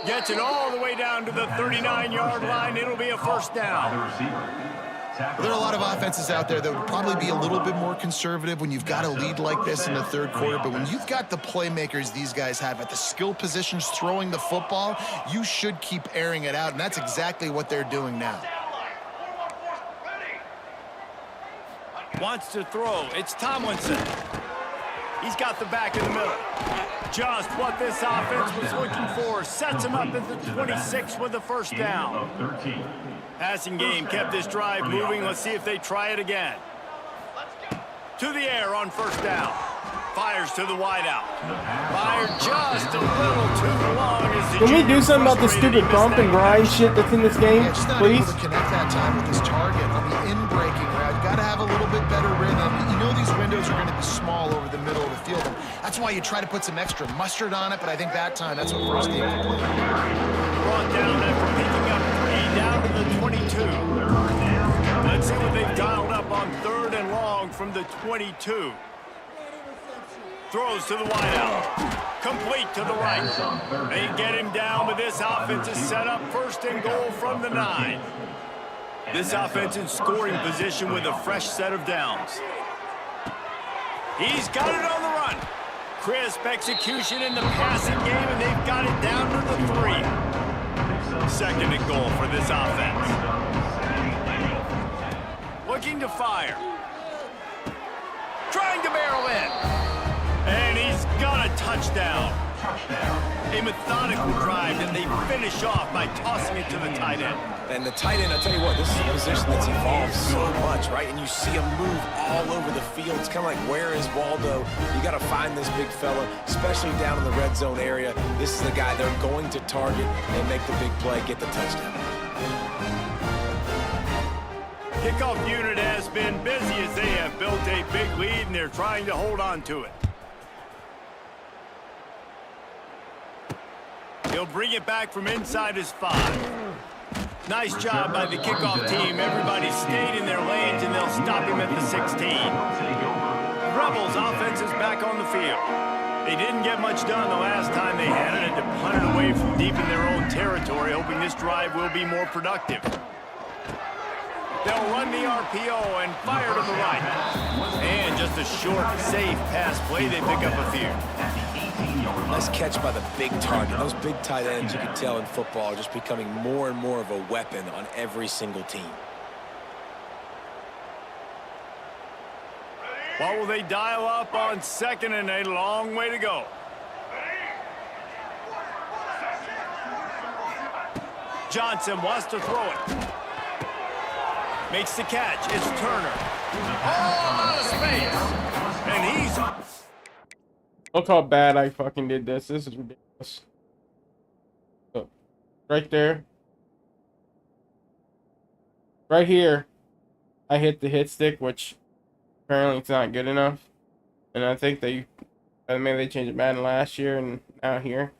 Gets it all the way down to the 39-yard line. It'll be a first down. There are a lot of offenses out there that would probably be a little bit more conservative when you've got a lead like this in the third quarter, but when you've got the playmakers these guys have at the skill positions throwing the football, you should keep airing it out, and that's exactly what they're doing now. Wants to throw. It's Tomlinson. He's got the back in the middle. Just what this offense was looking for. Sets him up at the 26 with the first down. Passing game kept this drive moving. Let's see if they try it again. To the air on first down. Fires to the wideout. Fired just a little too long. As Can we do something about the stupid bump and grind shit that's in this game, Yeah, just not please? able to connect that time with his target on the in-breaking route. Got to have a little bit better rhythm. You know these windows are going to be small over the middle of the field. And that's why you try to put some extra mustard on it, but I think that time that's what first team completed. brought down after picking up 3 down to the 22. Let's see what they've dialed up on 3rd and long from the 22. Throws to the wideout. Complete to the right. They get him down, but this offense is set up 1st and goal from the 9. This offense in scoring position with a fresh set of downs. He's got it on the run. Crisp execution in the passing game, and they've got it down to the 3. 2nd and goal for this offense. Looking to fire. Trying to barrel in. And he's got a touchdown. A methodical drive, and they finish off by tossing it to the tight end. And the tight end, I'll tell you what, this is a position that's evolved so much, right? And you see him move all over the field. It's kind of like, where is Waldo? You got to find this big fella, especially down in the red zone area. This is the guy they're going to target and make the big play, get the touchdown. Kickoff unit has been busy as they have built a big lead, and they're trying to hold on to it. He'll bring it back from inside his 5. Nice job by the kickoff team. Everybody stayed in their lanes, and they'll stop him at the 16. Rebels offense is back on the field. They didn't get much done the last time they had it, and to punt it away from deep in their own territory, hoping this drive will be more productive. They'll run the RPO and fire to the right. And just a short, safe pass play. They pick up a few. Nice catch by the big target. Those big tight ends, you can tell in football, are just becoming more and more of a weapon on every single team. What will they dial up on 2nd and a long way to go? Johnson wants to throw it. Makes the catch. It's Turner. All out of space. And he's... Look how bad I fucking did this. This is ridiculous. Look, right there. Right here. I hit the hit stick, which apparently it's not good enough. And I think maybe they changed it Madden last year and now here.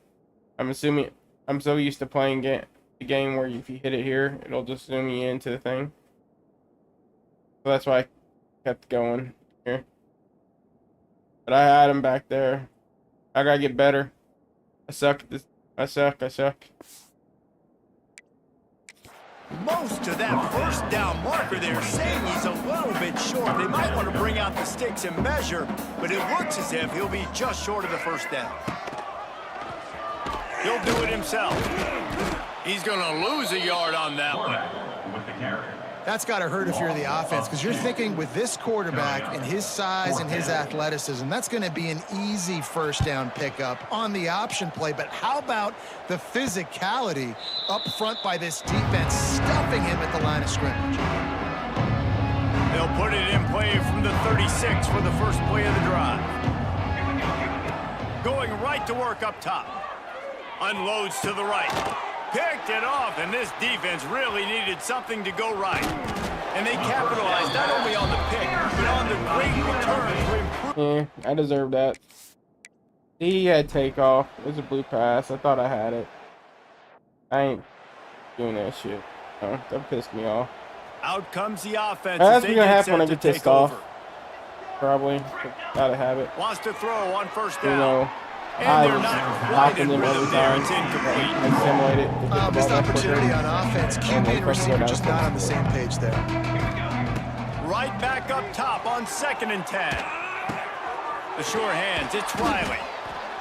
I'm assuming, I'm so used to playing the game where if you hit it here, it'll just zoom you into the thing. So that's why I kept going here. But I had him back there. I gotta get better. I suck at this. I suck. Most of that first down marker there saying he's a little bit short. They might want to bring out the sticks and measure, but it looks as if he'll be just short of the first down. He'll do it himself. He's going to lose a yard on that one. With the carry. That's got to hurt if you're the offense, because you're thinking with this quarterback and his size and his athleticism, that's going to be an easy first down pickup on the option play. But how about the physicality up front by this defense, stuffing him at the line of scrimmage? They'll put it in play from the 36 for the first play of the drive. Going right to work up top. Unloads to the right. Picked it off, and this defense really needed something to go right. And they capitalized not only on the pick, but on the great return to improve. Yeah, I deserve that. He had takeoff. It was a blue pass. I thought I had it. I ain't doing that shit. No, that pissed me off. Out comes the offense. That's as they gonna get happen set when I to get take pissed off. over. Probably. Gotta have it. Wants to throw on first You down. know, And they're was not quite knocking in them every rhythm there. time. It's incomplete. I simulated to get the Missed ball back opportunity quicker. on offense. QB and receiver just not on the same page there. Right back up top on 2nd and 10. The sure hands, it's Riley.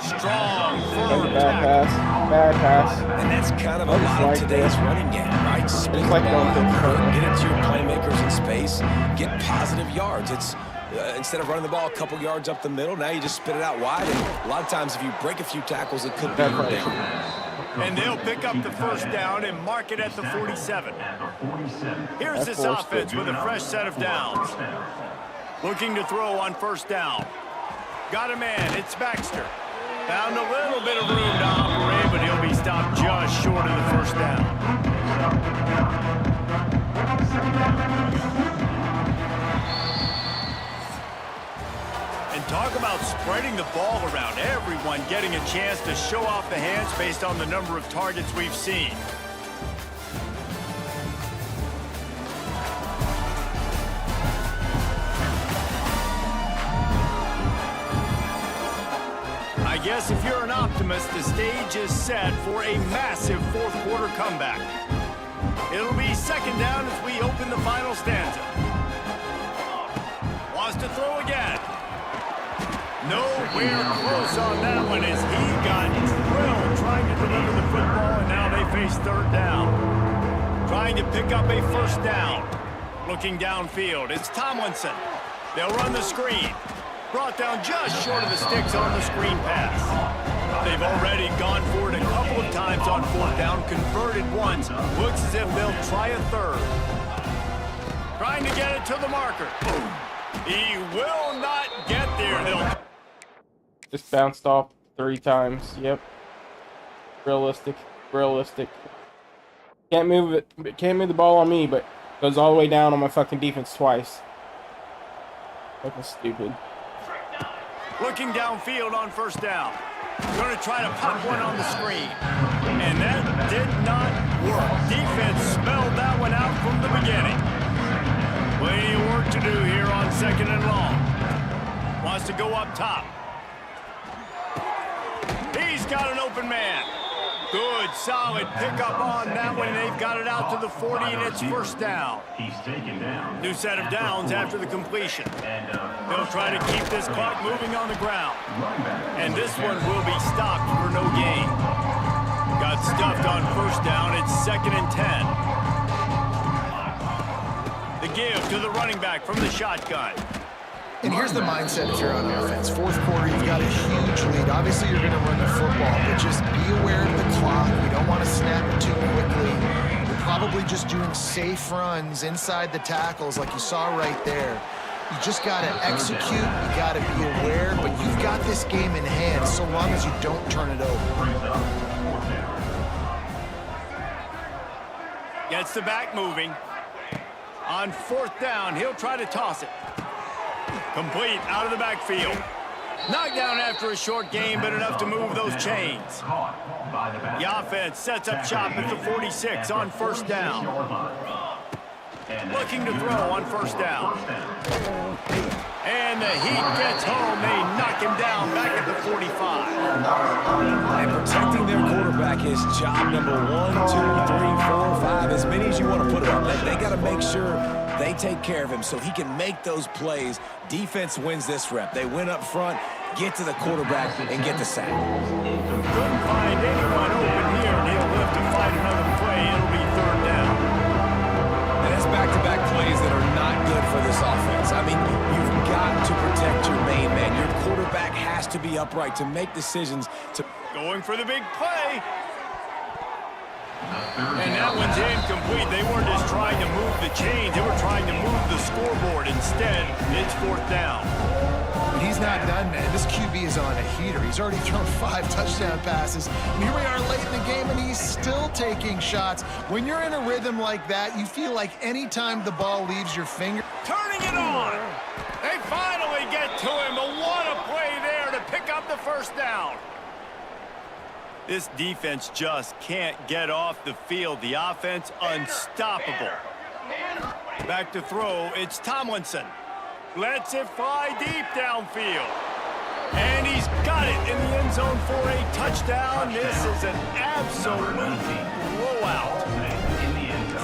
Strong, firm Bad tackle. pass. Bad pass. And that's kind of a I just lot of like today's that. running game, right? Spin the like ball going to the out quick, front. get it to your playmakers in space, get positive yards. It's instead of running the ball a couple yards up the middle, now you just spit it out wide. And a lot of times, if you break a few tackles, it could be That's your right. down. And they'll pick up the first down and mark it at the 47. Here's this forced offense with a fresh set of downs. Looking to throw on 1st down. Got a man, it's Baxter. Found a little bit of room to operate, but he'll be stopped just short of the 1st down. And talk about spreading the ball around. Everyone getting a chance to show off the hands based on the number of targets we've seen. I guess if you're an optimist, the stage is set for a massive 4th quarter comeback. It'll be 2nd down as we open the final stanza. Wants to throw again. Nowhere close on that one as he got drilled trying to deliver the football, and now they face 3rd down. Trying to pick up a 1st down. Looking downfield, it's Tomlinson. They'll run the screen. Brought down just short of the sticks on the screen pass. They've already gone for it a couple of times on 4th down, converted once. Looks as if they'll try a 3rd. Trying to get it to the marker. He will not get there. They'll Just bounced off 3 times. Yep. Realistic. Realistic. Can't move it. Can't move the ball on me, but goes all the way down on my fucking defense twice. Fucking stupid. looking downfield on 1st down. Going to try to pop one on the screen. And that did not work. Defense spelled that one out from the beginning. Plenty of work to do here on 2nd and long. Wants to go up top. He's got an open man. Good, solid pickup on that one. They've got it out to the 40, and it's 1st down. He's taken down. New set of downs after the completion. They'll try to keep this clock moving on the ground. And this one will be stopped for no gain. Got stuffed on 1st down. It's 2nd and 10. The give to the running back from the shotgun. And here's the mindset if you're on offense. 4th quarter, you've got a huge lead. Obviously, you're going to run the football, but just be aware of the clock. You don't want to snap it too quickly. You're probably just doing safe runs inside the tackles like you saw right there. You just got to execute. You got to be aware, but you've got this game in hand so long as you don't turn it over. Gets the back moving. On 4th down, he'll try to toss it. Complete out of the backfield. Knocked down after a short game, but enough to move those chains. The offense sets up shop at the 46 on 1st down. Looking to throw on 1st down. And the heat gets home. They knock him down back at the 45. And protecting their quarterback is job number 1, 2, 3, 4, 5, as many as you want to put it on. They got to make sure they take care of him so he can make those plays. Defense wins this rep. They win up front, get to the quarterback, and get the sack. Couldn't find anyone open here, and he'll live to fight another play. It'll be 3rd down. And that's back-to-back plays that are not good for this offense. I mean, you've got to protect your main man. Your quarterback has to be upright to make decisions. Going for the big play. And that one's incomplete. They weren't just trying to move the chains. They were trying to move the scoreboard. Instead, it's 4th down. But he's not done, man. This QB is on a heater. He's already thrown 5 touchdown passes. And here we are late in the game, and he's still taking shots. When you're in a rhythm like that, you feel like any time the ball leaves your finger. Turning it on. They finally get to him. But what a play there to pick up the 1st down. This defense just can't get off the field. The offense unstoppable. Back to throw. It's Tomlinson. Lets it fly deep downfield. And he's Got it in the end zone for a touchdown. This is an absolute blowout.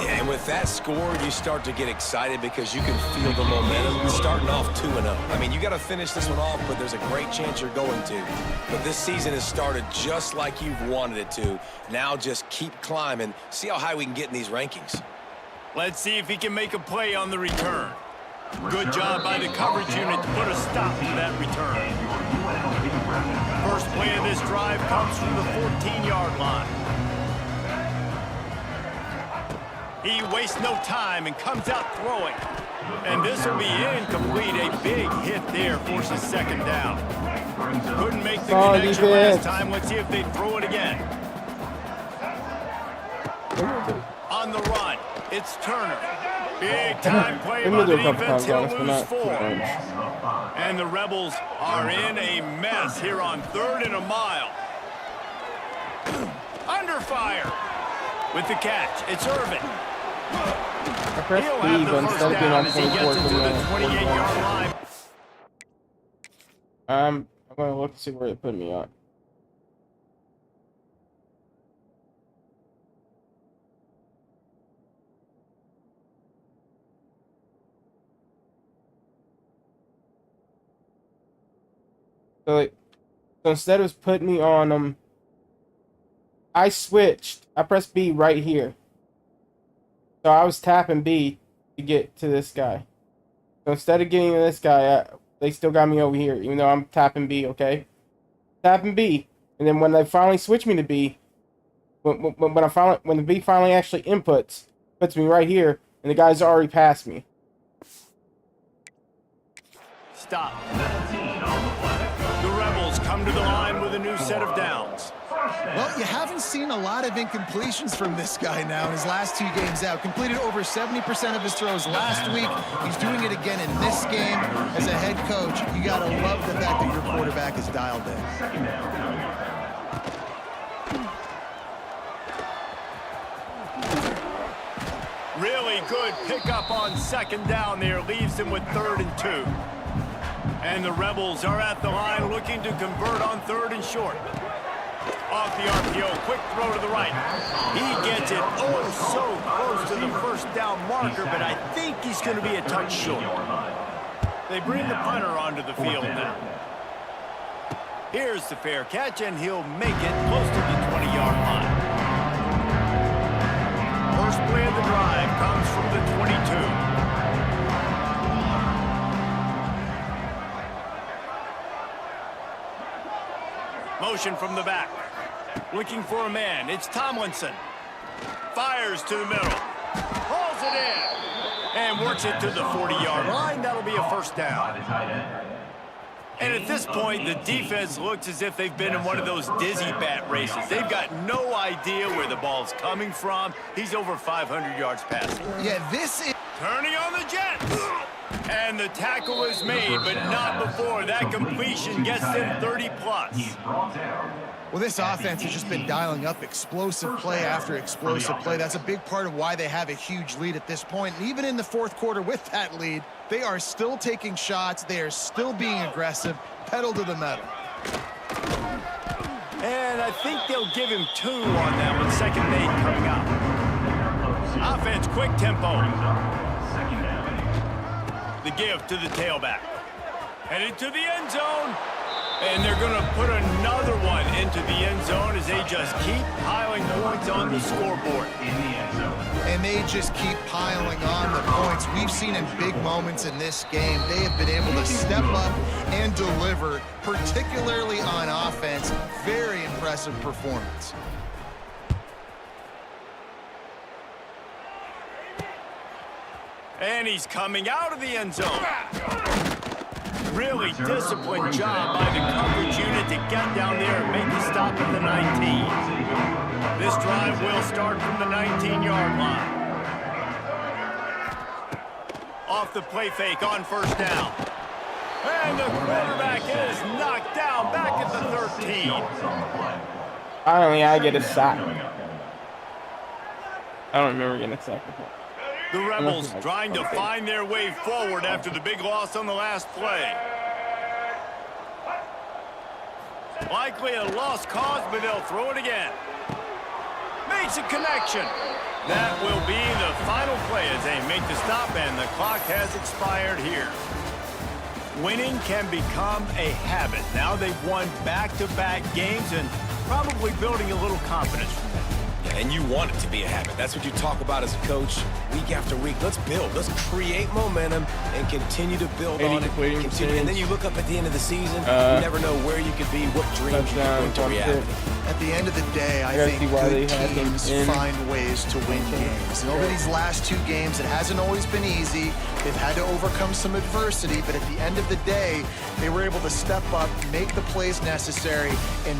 Yeah, and with that score, you start to get excited because you can feel the momentum starting off 2-0. I mean, you got to finish this one off, but there's a great chance you're going to. But this season has started just like you've wanted it to. Now just keep climbing. See how high we can get in these rankings. Let's see if he can make a play on the return. Good job by the coverage unit to put a stop to that return. First play of this drive comes from the 14-yard line. He wastes no time and comes out throwing. And this will be incomplete. A big hit there forces second down. Couldn't make the connection last time. Let's see if they throw it again. On the run, it's Turner. Big time play by the defense. He'll lose 4. And the Rebels are in a mess here on 3rd and a mile. Under fire. With the catch, it's Irvin. I pressed He'll B, have the but first instead of being down on as he gets 24, it to the 28-yard line. I'm going to look to see where they put me at. So instead of putting me on I switched. I pressed B right here. So I was tapping B to get to this guy. So instead of getting to this guy, they still got me over here, even though I'm tapping B, okay? Tapping B. And then when they finally switch me to B, when the B finally actually puts me right here, and the guy's already past me. Stop. The Rebels come to the line with a new set of downs. Well, you haven't seen a lot of incompletions from this guy now in his last 2 games out. Completed over 70% of his throws last week. He's doing it again in this game. As a head coach, you got to love the fact that your quarterback is dialed in. Really good pickup on second down there. Leaves him with 3rd and 2. And the Rebels are at the line looking to convert on 3rd and short. Off the RPO, quick throw to the right. He gets it so close to the first down marker, but I think he's going to be a touch short. They bring the punter onto the field now. Here's the fair catch, and he'll make it close to the 20-yard line. First play of the drive comes from the 22. Motion from the back. Looking for a man. It's Tomlinson. Fires to the middle. Hauls it in. And works it to the 40-yard line. That'll be a first down. And at this point, the defense looks as if they've been in one of those dizzy bat races. They've got no idea where the ball's coming from. He's over 500 yards passing. Yeah, this is... Turning on the Jets. And the tackle is made, but not before that completion gets them 30-plus. Well, this offense has just been dialing up explosive play after explosive play. That's a big part of why they have a huge lead at this point. And even in the 4th quarter with that lead, they are still taking shots. They are still being aggressive. Pedal to the metal. And I think they'll give him 2 on that with 2nd and 8 coming up. Offense, quick tempo. The give to the tailback. Headed to the end zone. And they're going to put another one into the end zone as they just keep piling points on the scoreboard. And they just keep piling on the points. We've seen in big moments in this game, they have been able to step up and deliver, particularly on offense. Very impressive performance. And he's coming out of the end zone. Really disciplined job by the coverage unit to get down there and make the stop at the 19. This drive will start from the 19-yard line. Off the play fake on first down. And the quarterback is knocked down back at the 13. Finally, I get a sack. I don't remember getting a sack before. The Rebels trying to find their way forward after the big loss on the last play. Likely a lost cause, but they'll throw it again. Makes a connection. That will be the final play as they make the stop, and the clock has expired here. Winning can become a habit. Now they've won back-to-back games and probably building a little confidence from that. Yeah, and you want it to be a habit. That's what you talk about as a coach week after week. Let's build. Let's create momentum and continue to build on it. And then you look up at the end of the season, you never know where you could be, what dreams you could bring to reality. At the end of the day, I think good teams find ways to win games. And over these last 2 games, it hasn't always been easy. They've had to overcome some adversity, but at the end of the day, they were able to step up, make the plays necessary, and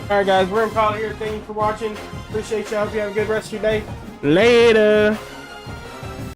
All right, guys, we're gonna call it here. Thank you for watching. Appreciate y'all. Hope you have a good rest of your day. Later.